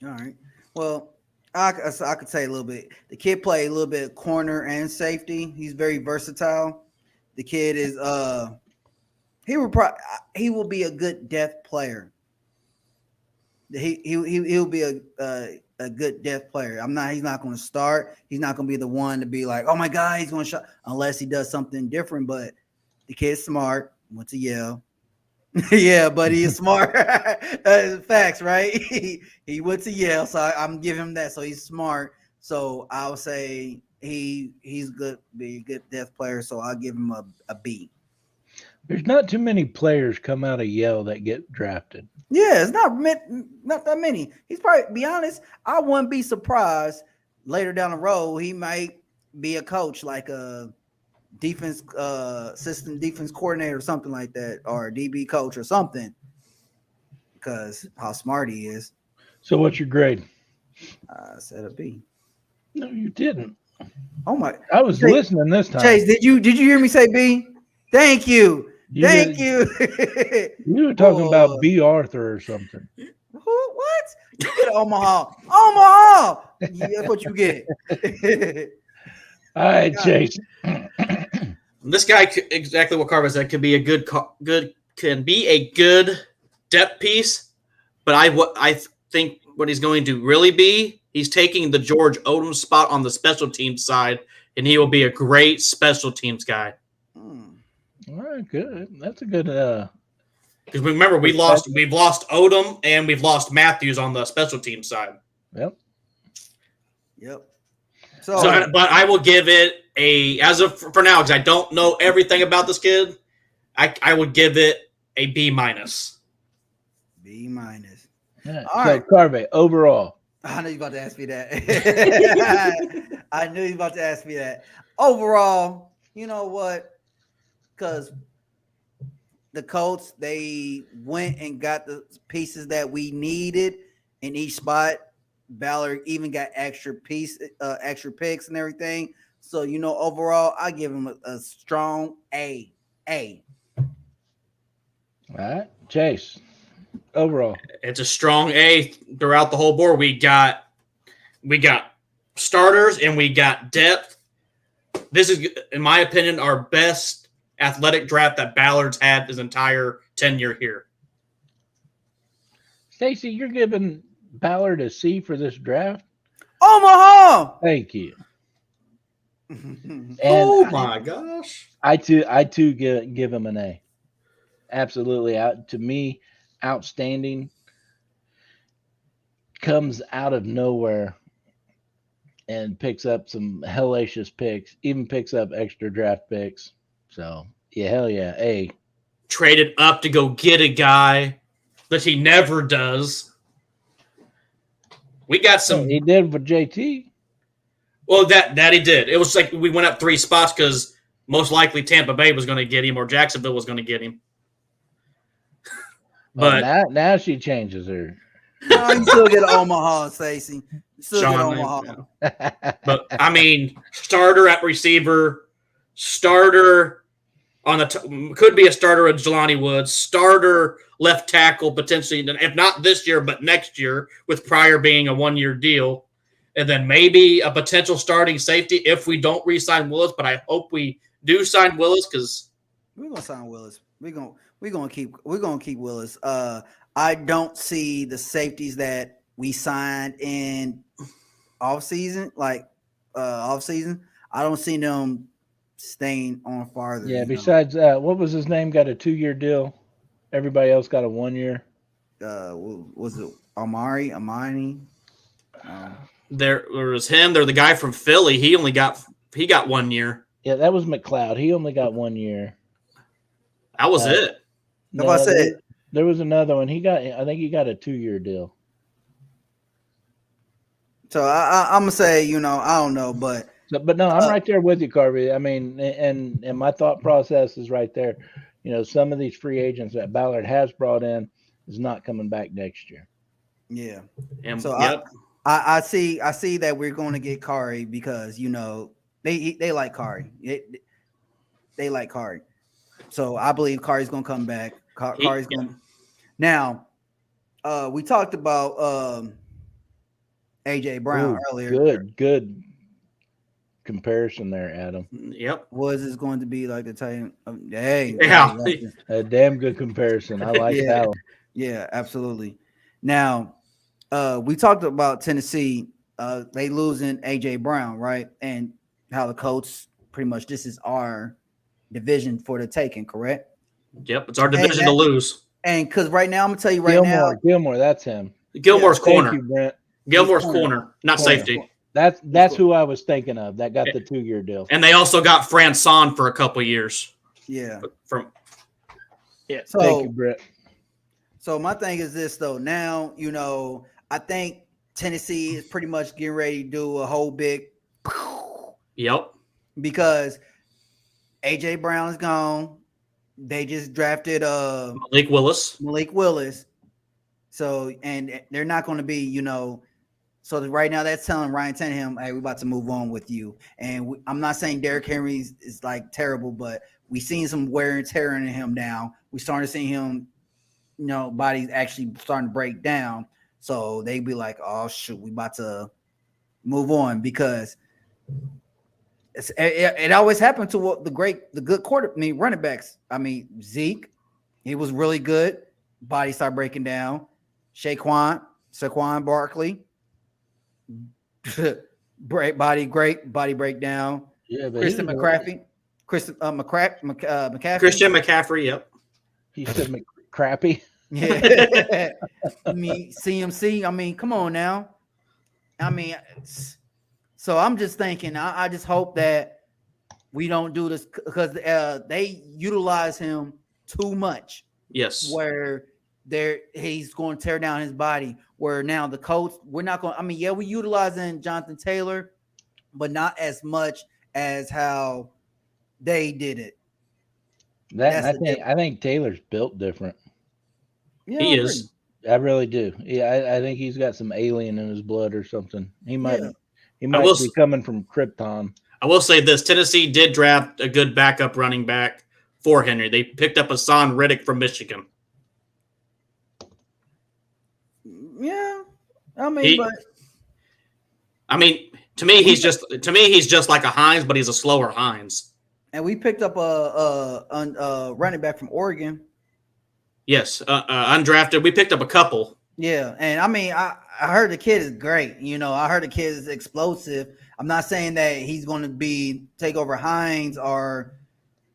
All right. Well, I could say a little bit. The kid played a little bit corner and safety. He's very versatile. The kid is he will be a good depth player. He'll be a good depth player. He's not going to start. He's not going to be the one to be like, oh my God, he's going to shot unless he does something different. But the kid's smart. Went to Yale. Yeah, but he's smart. Facts, right? He went to Yale, so I'm giving him that. So he's smart. So I would say he's good, be a good depth player. So I'll give him a B. There's not too many players come out of Yale that get drafted. Yeah, it's not that many. He's probably, be honest, I wouldn't be surprised later down the road he might be a coach, like a defense assistant defense coordinator or something like that, or a DB coach or something, because how smart he is. So what's your grade? I said a B. No, you didn't. Oh my! I was listening this time. Chase, did you hear me say B? Thank you. Thank you. You were talking about B. Arthur or something. What? You get Omaha. Omaha. Yeah, that's what you get. All right, Chase. This guy, exactly what Carver said, can be a good depth piece. But I think what he's going to really be, he's taking the George Odom spot on the special teams side, and he will be a great special teams guy. All right, good. That's a good. Because remember, we've lost Odom and we've lost Matthews on the special team side. Yep. So but I will give it for now, because I don't know everything about this kid. I would give it a B-. B-. Yeah. All So right. Carvey, overall. I knew you were about to ask me that. I knew you were about to ask me that. Overall, you know what? Because the Colts, they went and got the pieces that we needed in each spot. Ballard even got extra picks and everything. So, overall, I give him a strong A. All right, Chase. Overall, it's a strong A throughout the whole board. We got starters and we got depth. This is, in my opinion, our best athletic draft that Ballard's had his entire tenure here. Stacey, you're giving Ballard a C for this draft? Omaha! Thank you. Oh my gosh. I too give him an A. Absolutely. To me, outstanding. Comes out of nowhere and picks up some hellacious picks, even picks up extra draft picks. So, yeah, hell yeah, A. Traded up to go get a guy that he never does. We got some. He did with JT. Well, that he did. It was like we went up 3 spots because most likely Tampa Bay was going to get him or Jacksonville was going to get him. But now she changes her. No, you still get Omaha, Stacey. You still get Sean, Omaha. But I mean, starter at receiver, starter on the could be a starter at Jelani Woods, starter left tackle potentially, if not this year, but next year, with Pryor being a 1-year deal, and then maybe a potential starting safety if we don't re-sign Willis. But I hope we do sign Willis because we're gonna sign Willis. We're gonna keep Willis. I don't see the safeties that we signed in off season. I don't see them staying on farther. Yeah. Besides, what was his name? Got a 2-year deal. Everybody else got a 1-year. Was it Amani? there was him. There's the guy from Philly. He got 1 year. Yeah, that was McLeod. He only got 1 year. That was it. No, I said there was another one. I think he got a 2-year deal. So I'm gonna say, I don't know, but no, I'm right there with you, Carvey. I mean, and my thought process is right there. Some of these free agents that Ballard has brought in is not coming back next year. Yeah. And So yep. I see that we're going to get Kari because they like Kari. They like Kari. So I believe Kari's gonna come back. Kari's going. Now, we talked about AJ Brown earlier. Good comparison there, Adam. Yep. Was this going to be like the Titan? Hey, Yeah. hey, A damn good comparison. I like Yeah. that one. yeah, absolutely. Now, we talked about Tennessee. They losing AJ Brown, right? And how the Colts pretty much this is our division for the taking, correct? Yep. It's our division to lose. And because right now, I'm gonna tell you right now, Gilmore, that's him. Gilmore's Thank corner. you, Brent. Gilmore's He's corner. corner, not Corner. safety. That's who I was thinking of. That got the 2-year deal. And they also got Franson for a couple years. yeah. From So, Thank you, Brent. So my thing is this though. Now, I think Tennessee is pretty much getting ready to do a whole big Yep. because AJ Brown is gone. They just drafted Malik Willis. So and they're not going to be, so right now that's telling Ryan Tannehill, hey, we're about to move on with you. And I'm not saying Derrick Henry is like terrible, but we seen some wear and tear in him now. We starting to see him, body's actually starting to break down. So they be like, oh shoot, we about to move on because it always happened to what the good running backs. Zeke, he was really good. Body started breaking down. Saquon Barkley, body breakdown. Yeah, but Christian McCaffrey. Christian McCaffrey. Yep. He said crappy. Yeah. CMC. Come on now. So I'm just thinking, I just hope that we don't do this because they utilize him too much. Yes. Where he's going to tear down his body. Where now the Colts, we're not going. We're utilizing Jonathan Taylor, but not as much as how they did it. I think Taylor's built different. Yeah, he is. I really do. Yeah, I think he's got some alien in his blood or something. He might be coming from Krypton. I will say this: Tennessee did draft a good backup running back for Henry. They picked up Hassan Reddick from Michigan. Yeah, to me, he's just like a Hines, but he's a slower Hines. And we picked up a running back from Oregon. Yes, undrafted. We picked up a couple. Yeah, and I heard the kid is great. I heard the kid is explosive. I'm not saying that he's going to take over Hines or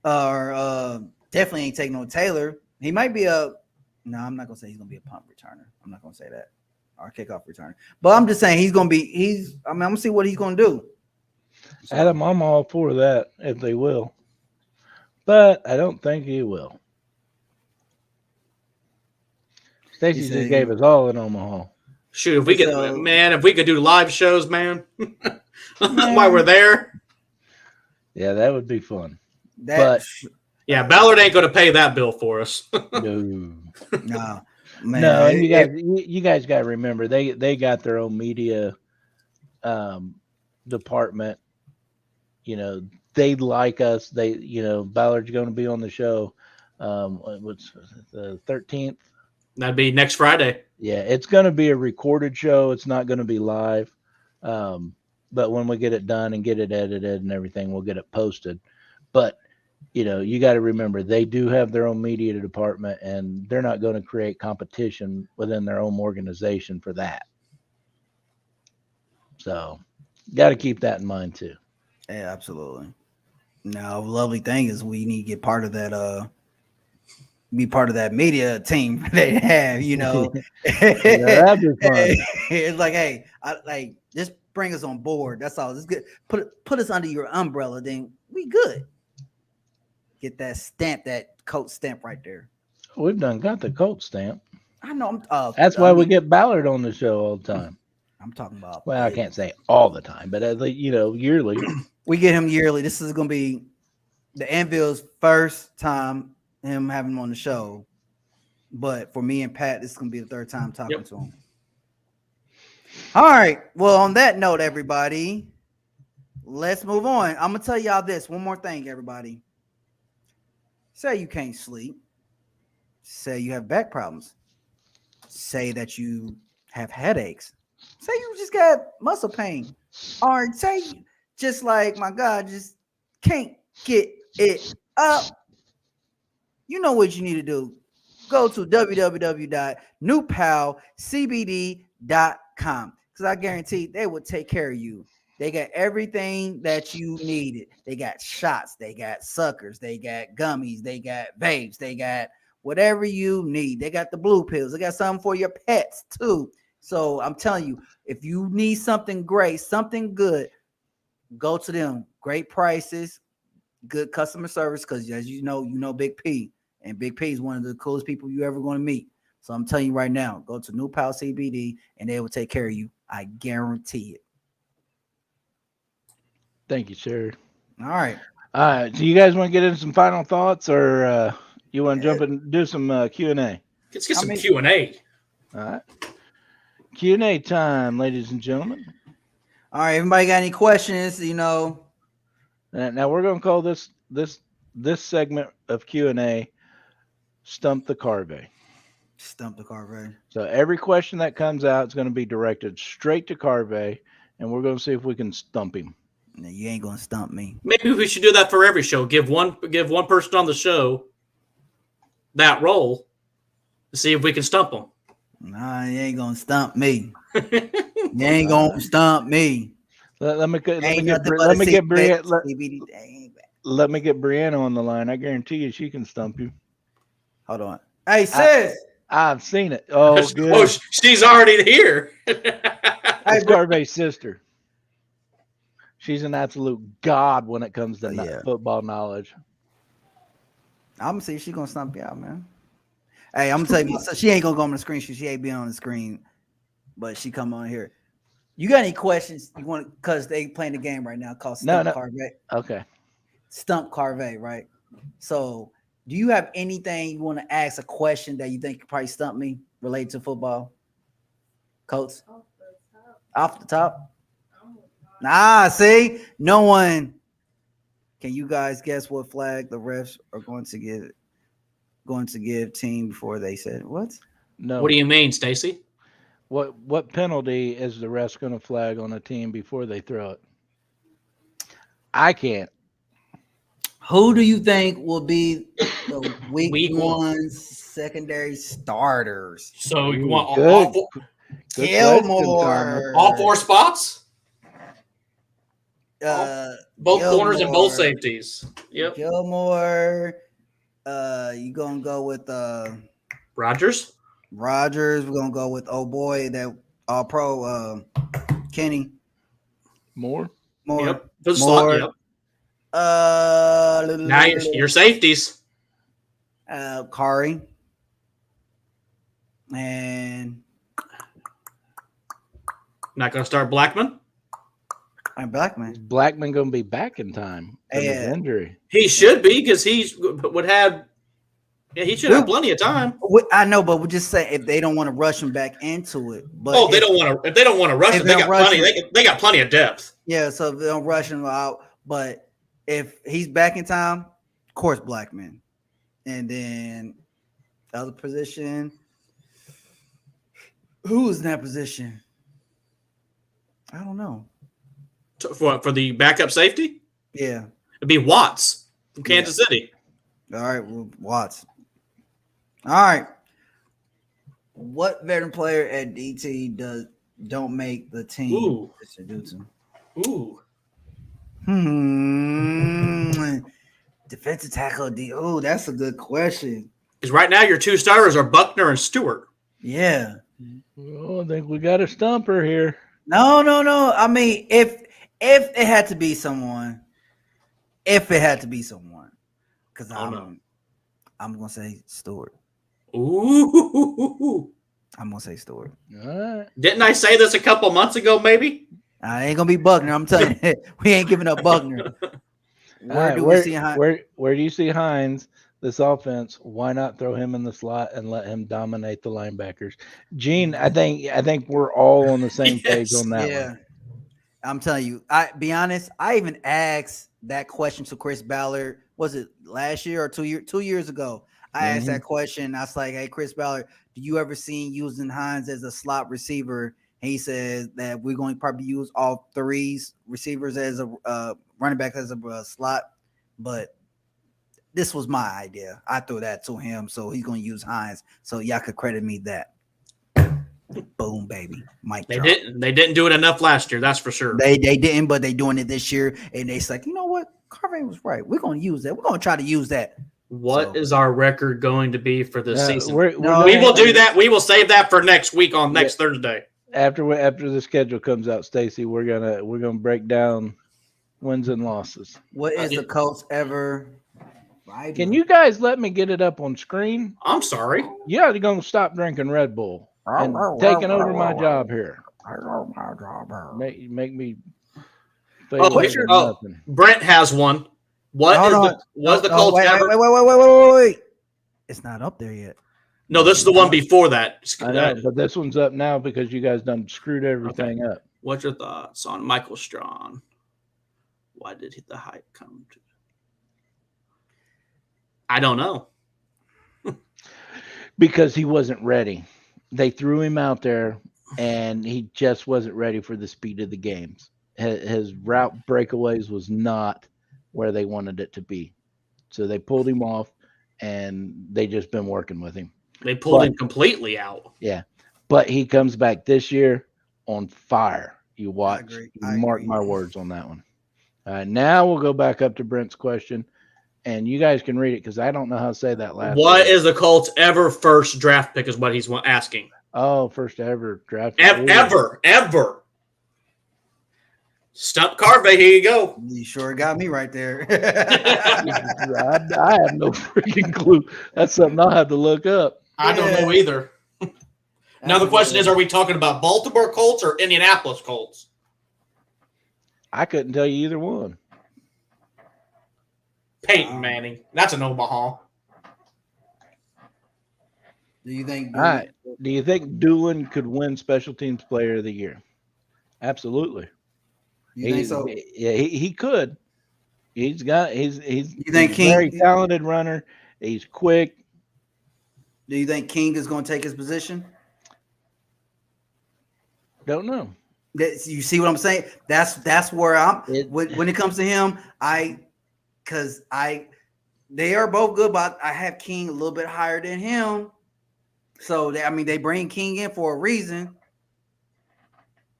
definitely ain't taking no Taylor. He might be I'm not going to say he's going to be a punt returner. I'm not going to say that. Or kickoff returner. But I'm just saying I'm going to see what he's going to do. So, Adam, I'm all for that if they will. But I don't think he will. Stacey just gave us all in Omaha. Shoot, if we could do live shows, man, while we're there. Yeah, that would be fun. Ballard ain't going to pay that bill for us. No. No. Man, no, and you guys got to remember they got their own media department. They like us. Ballard's going to be on the show. What's the 13th? That'd be next Friday. Yeah, it's going to be a recorded show. It's not going to be live. But when we get it done and get it edited and everything, we'll get it posted. But you got to remember they do have their own media department, and they're not going to create competition within their own organization for that. So, got to keep that in mind too. Yeah, absolutely. Now, the lovely thing is we need to get part of that. Be part of that media team they have. Yeah, that'd be fun. It's like, hey, just bring us on board. That's all. Just put us under your umbrella, then we good. Get that stamp, that Colts stamp right there. We've got the Colts stamp. I know. That's why we get Ballard on the show all the time. I'm talking about. Well, I can't say all the time, but yearly. We get him yearly. This is going to be the Anvil's first time him having him on the show. But for me and Pat, this is going to be the third time talking to him. All right. Well, on that note, everybody, let's move on. I'm going to tell y'all this. One more thing, everybody. Say you can't sleep. Say you have back problems. Say that you have headaches. Say you just got muscle pain. Or say just like my God just can't get it up, you know what you need to do. Go to www.newpalcbd.com because I guarantee they will take care of you. They got everything that you needed. They got shots, they got suckers, they got gummies, they got vapes, they got whatever you need. They got the blue pills. They got something for your pets too. So I'm telling you, if you need something great, something good, go to them. Great prices, good customer service. Because as you know Big P, and Big P is one of the coolest people you ever going to meet. So I'm telling you right now, go to New Pal CBD, and they will take care of you. I guarantee it. Thank you, sir. All right. Do you guys want to get into some final thoughts, or you want to jump and do some Q&A? Let's get some Q&A. All right. Q&A time, ladies and gentlemen. All right. Everybody got any questions? Now we're going to call this segment of Q&A Stump the Carve. Stump the Carve. So every question that comes out is going to be directed straight to Carve, and we're going to see if we can stump him. No, you ain't gonna stump me. Maybe we should do that for every show. Give one person on the show that role to see if we can stump them. Nah, you ain't gonna stump me. You ain't gonna stump me. Let me get Brianna on the line. I guarantee you she can stump you. Hold on. Hey, sis. I've seen it. Oh, good. Oh, she's already here. It's Carve's sister. She's an absolute god when it comes to football knowledge. I'm gonna see if she's gonna stump you out, man. Hey, I'm gonna tell you, so she ain't gonna go on the screen. She ain't being on the screen, but she come on here. You got any questions you want? Because they playing the game right now called Stump Carve. Okay. Stump Carve, right? So, do you have anything you want to ask? A question that you think could probably stump me related to football? Colts? Off the top? Nah, see, no one. Can you guys guess what flag the refs are going to give team before they said what? No. What do you mean, Stacy? What penalty is the ref going to flag on a team before they throw it? I can't. Who do you think will be the week one secondary starters? So you want Gilmore. All four spots? Both Gilmore, corners and both safeties. Yep. Gilmore. You gonna go with Rogers? We're gonna go with that all pro Kenny. More. Yep. For the slot, yep. Now your safeties. Kari. And not gonna start Blackman? Blackman going to be back in time from his injury. He should be because he should have plenty of time. I know, but we'll just say if they don't want to rush him back into it. But if they don't want to rush him, they got plenty of depth. Yeah, so if they don't rush him out, but if he's back in time, of course Blackman. And then the other position, who is in that position? I don't know. For the backup safety? Yeah. It'd be Watts from Kansas City. All right, well, Watts. All right. What veteran player at DT don't make the team? Ooh. Defensive tackle D. Oh, that's a good question. Because right now your two starters are Buckner and Stewart. Yeah. Oh, I think we got a stumper here. No. I mean, if it had to be someone, because I'm gonna say Stewart. Ooh. I'm gonna say Stewart. All right. Didn't I say this a couple months ago? Maybe. I ain't gonna be Buckner. I'm telling you, we ain't giving up Buckner. Where do we see Hines? Where do you see Hines? This offense, why not throw him in the slot and let him dominate the linebackers? Gene, I think we're all on the same page on that one. I'm telling you, be honest, I even asked that question to Chris Ballard. Was it last year or 2 years ago? I asked that question. I was like, hey, Chris Ballard, do you ever see using Hines as a slot receiver? He says that we're going to probably use all three receivers as a running back as a slot, but this was my idea. I threw that to him, so he's going to use Hines. So y'all could credit me that. Boom, baby. Mike. They didn't do it enough last year. That's for sure. They didn't, but they doing it this year, and it's like, you know what? Carvey was right. We're going to use that. We're going to try to use that. What is our record going to be for this season? We will do that. We will save that for next week on next Thursday. After the schedule comes out, Stacy, we're gonna break down wins and losses. What is the Colts ever? Can you guys let me get it up on screen? I'm sorry. You're gonna stop drinking Red Bull and taking over my job here. Make me. Brent has one. Was the Colts ever? Wait. It's not up there yet. No, this is the one before that. I know, but this one's up now because you guys done screwed everything up. What's your thoughts on Michael Strawn? Why did the hype come to? I don't know. Because he wasn't ready. They threw him out there, and he just wasn't ready for the speed of the games. His route breakaways was not where they wanted it to be. So they pulled him off, and they just been working with him. They pulled him completely out. Yeah. But he comes back this year on fire. You watch. Mark my words on that one. All right, now we'll go back up to Brent's question, and you guys can read it because I don't know how to say that last What is the Colts' ever first draft pick is what he's asking. Oh, first ever draft pick. Ever. Stump Carvey, here you go. You sure got me right there. I have no freaking clue. That's something I'll have to look up. I don't know either. Now the question is, are we talking about Baltimore Colts or Indianapolis Colts? I couldn't tell you either one. Peyton Manning. That's an Omaha. Do you think? All right. Do you think Doolin could win Special Teams Player of the Year? Absolutely. You think so? Yeah, he could. He's You think King? Very talented runner. He's quick. Do you think King is going to take his position? Don't know. You see what I'm saying? That's where I'm. When it comes to him, they are both good, but I have King a little bit higher than him. So they bring King in for a reason.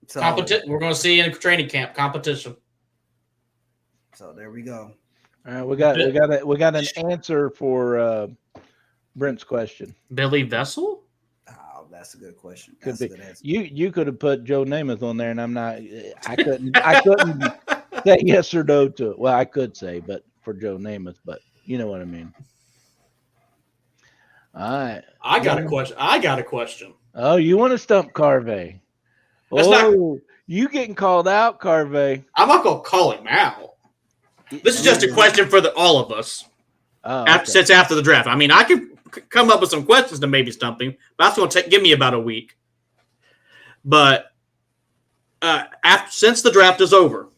So we're going to see in training camp competition. So there we go. All right, we got an answer for Brent's question. Billy Vessel? Oh, that's a good question. Could that's be. A good answer. You could have put Joe Namath on there, and I couldn't say yes or no to it. Well, I could say, but for Joe Namath, but you know what I mean. All right. I got a question. Oh, you want to stump Carvey? You getting called out, Carvey? I'm not going to call him out. This is just a question for all of us. Since after the draft. I could come up with some questions to maybe stump him, but that's going to give me about a week. But since the draft is over,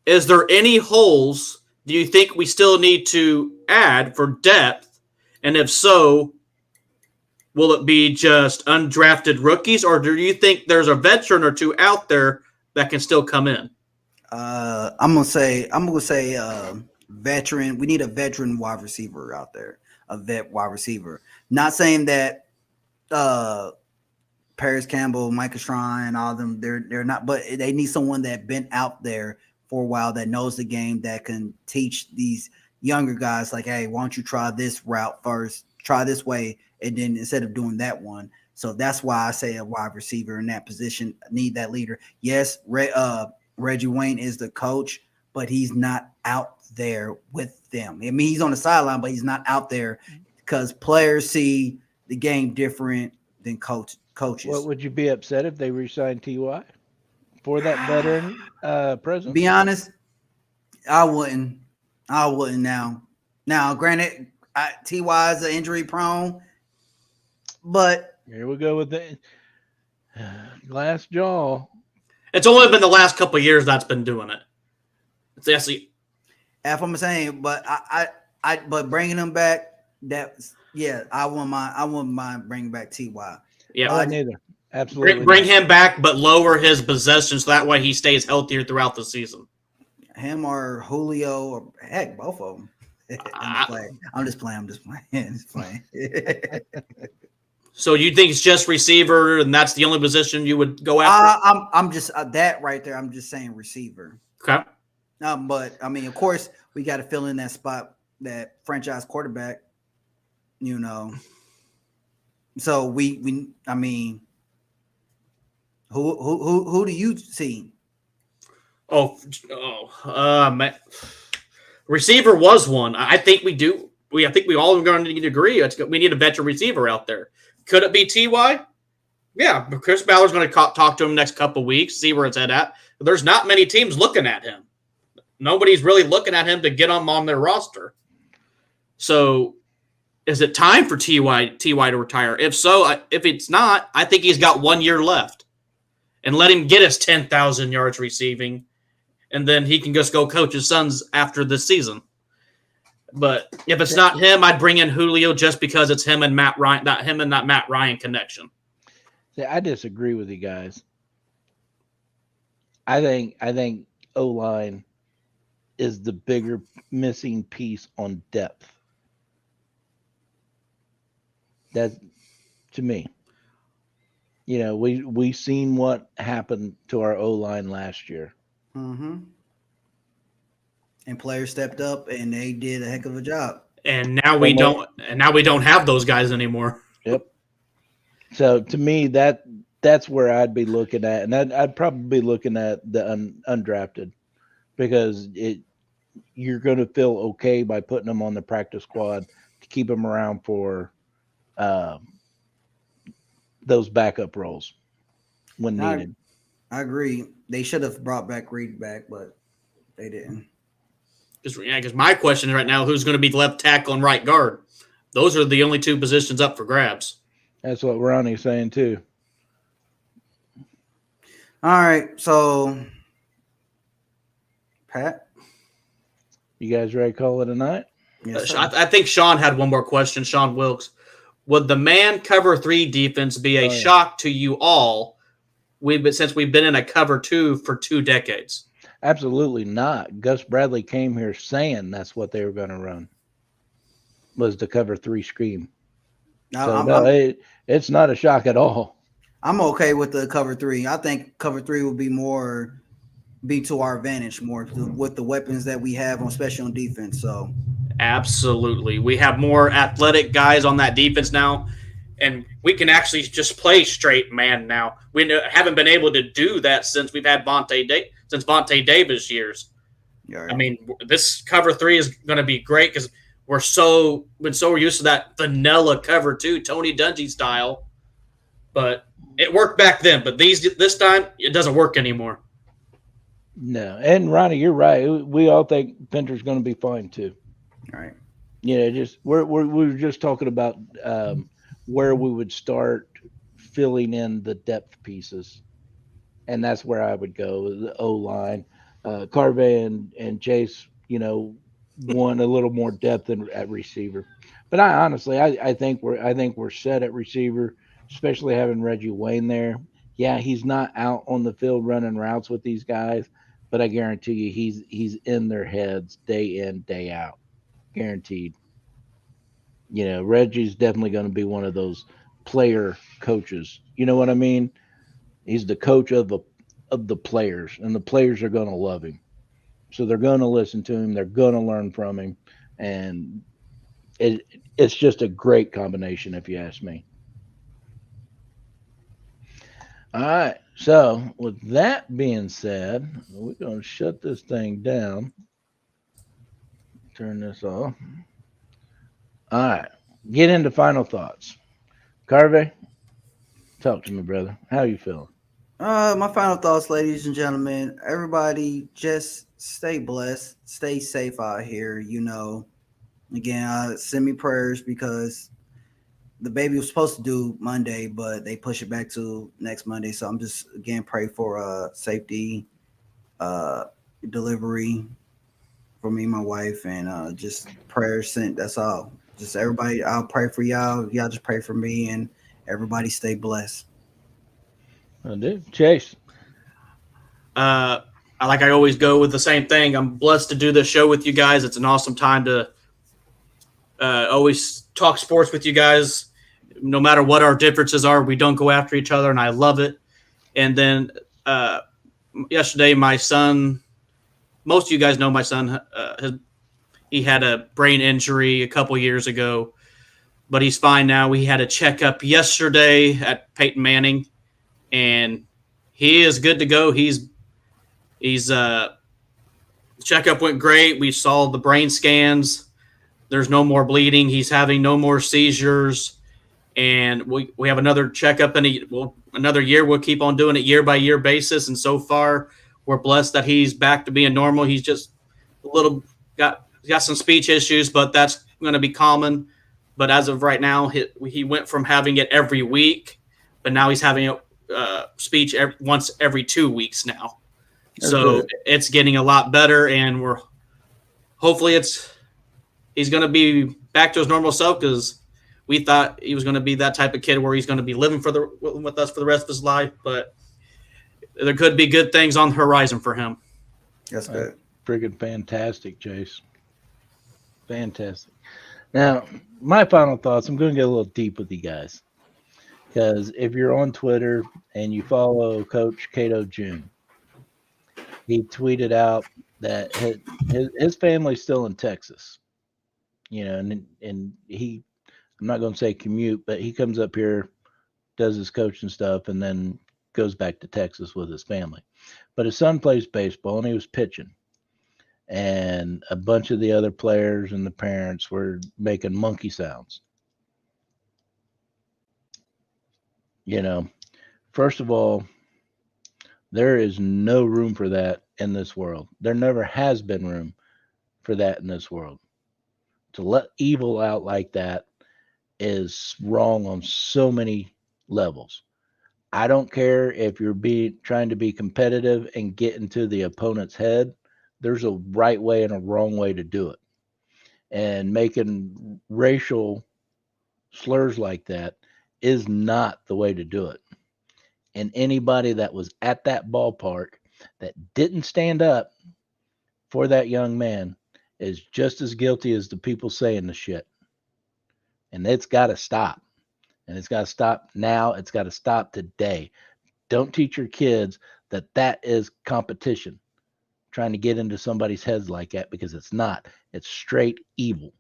is there any holes do you think we still need to add for depth? And if so, will it be just undrafted rookies, or do you think there's a veteran or two out there that can still come in? I'm gonna say veteran. We need a veteran wide receiver out there, a vet wide receiver. Not saying that Paris Campbell, Micah Strine, all of them, they're not, but they need someone that been out there for a while, that knows the game, that can teach these younger guys, like, hey, why don't you try this route first, try this way, and then instead of doing that one. So that's why I say a wide receiver in that position need that leader. Yes, Reggie Wayne is the coach, but he's not out there with them. He's on the sideline, but he's not out there because players see the game different than coaches. What would you be upset if they re-signed T.Y. for that veteran presence? Be honest, I wouldn't now. Now, granted, T.Y. is injury prone, but here we go with the glass jaw. It's only been the last couple of years that's been doing it. It's actually, if I'm saying, but but bringing them back, I wouldn't mind bringing back T.Y. Yeah, I neither. Absolutely. Bring him back, but lower his possession so that way he stays healthier throughout the season. Him or Julio, or heck, both of them. I'm just playing. So you think it's just receiver, and that's the only position you would go after? I'm just that right there. I'm just saying receiver. Okay. But I mean, of course, we got to fill in that spot, that franchise quarterback. You know. So we I mean, who do you see? Man. Receiver was one. I think we do. I think we all are going to need to agree. We need a veteran receiver out there. Could it be Ty? Yeah, but Chris Ballard's going to talk to him next couple weeks, see where it's at. There's not many teams looking at him. Nobody's really looking at him to get him on their roster. So, is it time for Ty to retire? If so, if it's not, I think he's got 1 year left, and let him get his 10,000 yards receiving, and then he can just go coach his sons after this season. But if it's not him, I'd bring in Julio just because it's him and Matt Ryan, not him and that Matt Ryan connection. See, I disagree with you guys. I think O-line is the bigger missing piece on depth. That, to me, you know, we seen what happened to our O-line last year. Mm-hmm. And players stepped up and they did a heck of a job. And now we don't have those guys anymore. Yep. So to me, that's where I'd be looking at, and I'd probably be looking at the undrafted, because you're going to feel okay by putting them on the practice squad to keep them around for those backup roles when needed. I agree. They should have brought back Reed back, but they didn't. Because my question is right now, who's going to be left tackle and right guard? Those are the only two positions up for grabs. That's what Ronnie's saying too. All right, so Pat, you guys ready to call it a night? Yes, I think Sean had one more question. Sean Wilkes, would the man cover 3 defense be a shock to you all? Since we've been in a cover 2 for 2 decades. Absolutely not. Gus Bradley came here saying that's what they were going to run, was the cover 3 scheme. It's not a shock at all. I'm okay with the cover 3. I think cover 3 will be to our advantage more with the weapons that we have, especially on defense. So, absolutely, we have more athletic guys on that defense now, and we can actually just play straight man now. We haven't been able to do that since we've had Vontae Davis years. Yeah, I mean, this cover 3 is going to be great because we're so used to that vanilla cover 2, Tony Dungy style. But it worked back then. But this time, it doesn't work anymore. No, and Ronnie, you're right. We all think Pinter's going to be fine too. All right. Yeah, we were just talking about where we would start filling in the depth pieces. And that's where I would go, the O-line. Carvey and Chase, want a little more depth at receiver. But I think we're set at receiver, especially having Reggie Wayne there. Yeah, he's not out on the field running routes with these guys, but I guarantee you he's in their heads day in, day out. Guaranteed. Reggie's definitely going to be one of those player coaches. You know what I mean? He's the coach of the players, and the players are going to love him. So they're going to listen to him. They're going to learn from him. And it's just a great combination, if you ask me. All right. So with that being said, we're going to shut this thing down. Turn this off. All right. Get into final thoughts. Carvey, talk to me, brother. How you feeling? My final thoughts, ladies and gentlemen. Everybody, just stay blessed, stay safe out here. Again, send me prayers because the baby was supposed to do Monday, but they push it back to next Monday. So I'm just again pray for safety, delivery for me and my wife, and just prayers sent. That's all. Just everybody, I'll pray for y'all. Y'all just pray for me, and everybody stay blessed. I do. Chase. Like I always go with the same thing. I'm blessed to do this show with you guys. It's an awesome time to always talk sports with you guys. No matter what our differences are, we don't go after each other, and I love it. And then yesterday, my son, most of you guys know my son, he had a brain injury a couple years ago, but he's fine now. We had a checkup yesterday at Peyton Manning, and he is good to go. He's checkup went great. We saw the brain scans. There's no more bleeding. He's having no more seizures. And we have another checkup in another year. We'll keep on doing it year by year basis. And so far, we're blessed that he's back to being normal. He's just a little got some speech issues, but that's going to be common. But as of right now, he went from having it every week, but now he's having speech once every 2 weeks now. So it's getting a lot better, and we're hopefully he's going to be back to his normal self, because we thought he was going to be that type of kid where he's going to be living with us for the rest of his life. But there could be good things on the horizon for him. That's good. Friggin' fantastic, Chase. Fantastic. Now, my final thoughts, I'm going to get a little deep with you guys. Because if you're on Twitter and you follow Coach Cato June, he tweeted out that his family's still in Texas. You know, and he, I'm not going to say commute, but he comes up here, does his coaching stuff, and then goes back to Texas with his family. But his son plays baseball, and he was pitching. And a bunch of the other players and the parents were making monkey sounds. You know, first of all, there is no room for that in this world. There never has been room for that in this world. To let evil out like that is wrong on so many levels. I don't care if you're trying to be competitive and get into the opponent's head. There's a right way and a wrong way to do it. And making racial slurs like that is not the way to do it. And anybody that was at that ballpark that didn't stand up for that young man is just as guilty as the people saying the shit. And it's got to stop. And it's got to stop now. It's got to stop today. Don't teach your kids that is competition, trying to get into somebody's heads like that, because it's not. It's straight evil.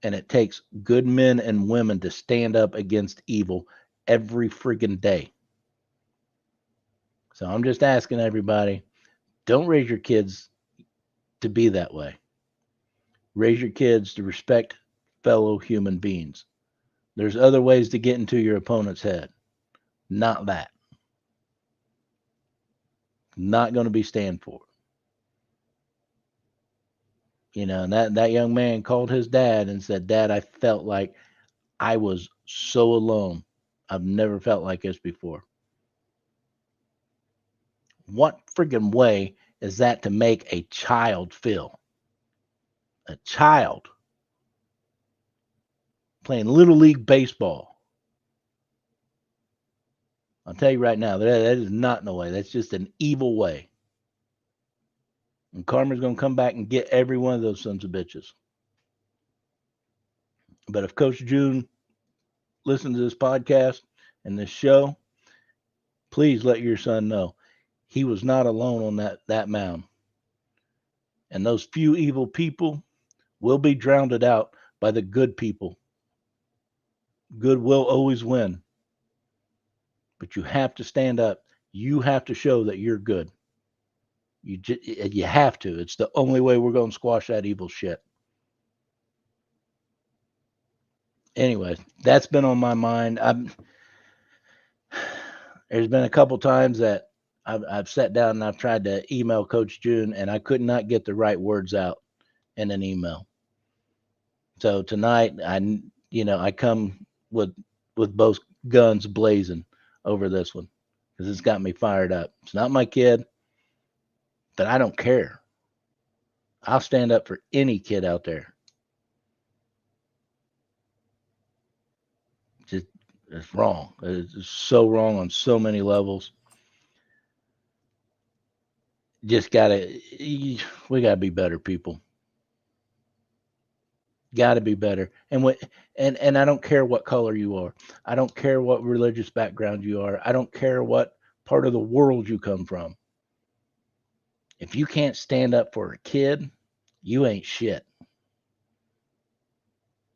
And it takes good men and women to stand up against evil every friggin' day. So I'm just asking everybody, don't raise your kids to be that way. Raise your kids to respect fellow human beings. There's other ways to get into your opponent's head. Not that. Not going to be stand for. You know, and that young man called his dad and said, "Dad, I felt like I was so alone. I've never felt like this before." What friggin' way is that to make a child feel? A child playing Little League baseball. I'll tell you right now, that is not in a way. That's just an evil way. And karma's going to come back and get every one of those sons of bitches. But if Coach June listens to this podcast and this show, please let your son know he was not alone on that mound. And those few evil people will be drowned out by the good people. Good will always win. But you have to stand up. You have to show that you're good. You have to. It's the only way we're going to squash that evil shit. Anyway, that's been on my mind. There's been a couple times that I've sat down and I've tried to email Coach June, and I could not get the right words out in an email. So tonight, I come with both guns blazing over this one, because it's got me fired up. It's not my kid, but I don't care. I'll stand up for any kid out there. Just It's wrong. It's so wrong on so many levels. We gotta be better, people. Got to be better. And I don't care what color you are. I don't care what religious background you are. I don't care what part of the world you come from. If you can't stand up for a kid, you ain't shit.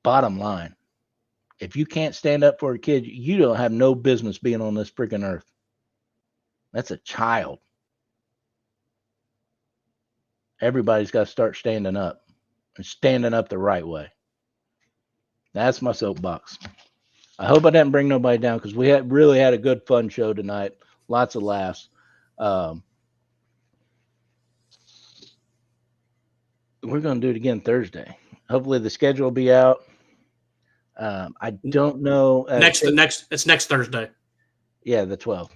Bottom line. If you can't stand up for a kid, you don't have no business being on this freaking earth. That's a child. Everybody's got to start standing up and standing up the right way. That's my soapbox. I hope I didn't bring nobody down because we really had a good, fun show tonight. Lots of laughs. We're going to do it again Thursday. Hopefully the schedule will be out. I don't know. It's next Thursday. Yeah, the 12th.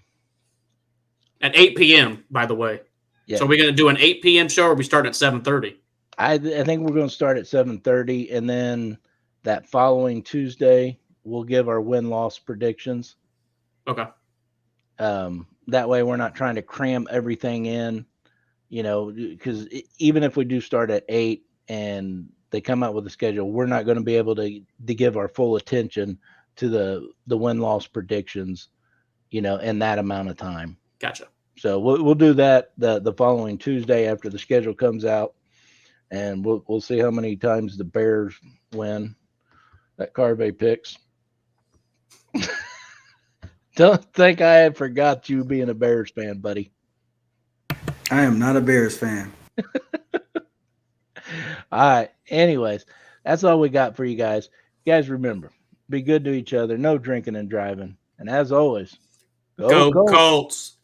At 8 p.m., by the way. Yeah. So are we going to do an 8 p.m. show or are we start at 7:30? I think we're going to start at 7:30, and then that following Tuesday, we'll give our win-loss predictions. Okay. That way we're not trying to cram everything in, because even if we do start at 8 and they come out with a schedule, we're not going to be able to give our full attention to the win-loss predictions, in that amount of time. Gotcha. So we'll do that the following Tuesday after the schedule comes out, and we'll see how many times the Bears win that Carvey picks. Don't think I had forgot you being a Bears fan, buddy. I am not a Bears fan. All right. Anyways, that's all we got for you guys. You guys, remember, be good to each other. No drinking and driving. And as always, Go Colts.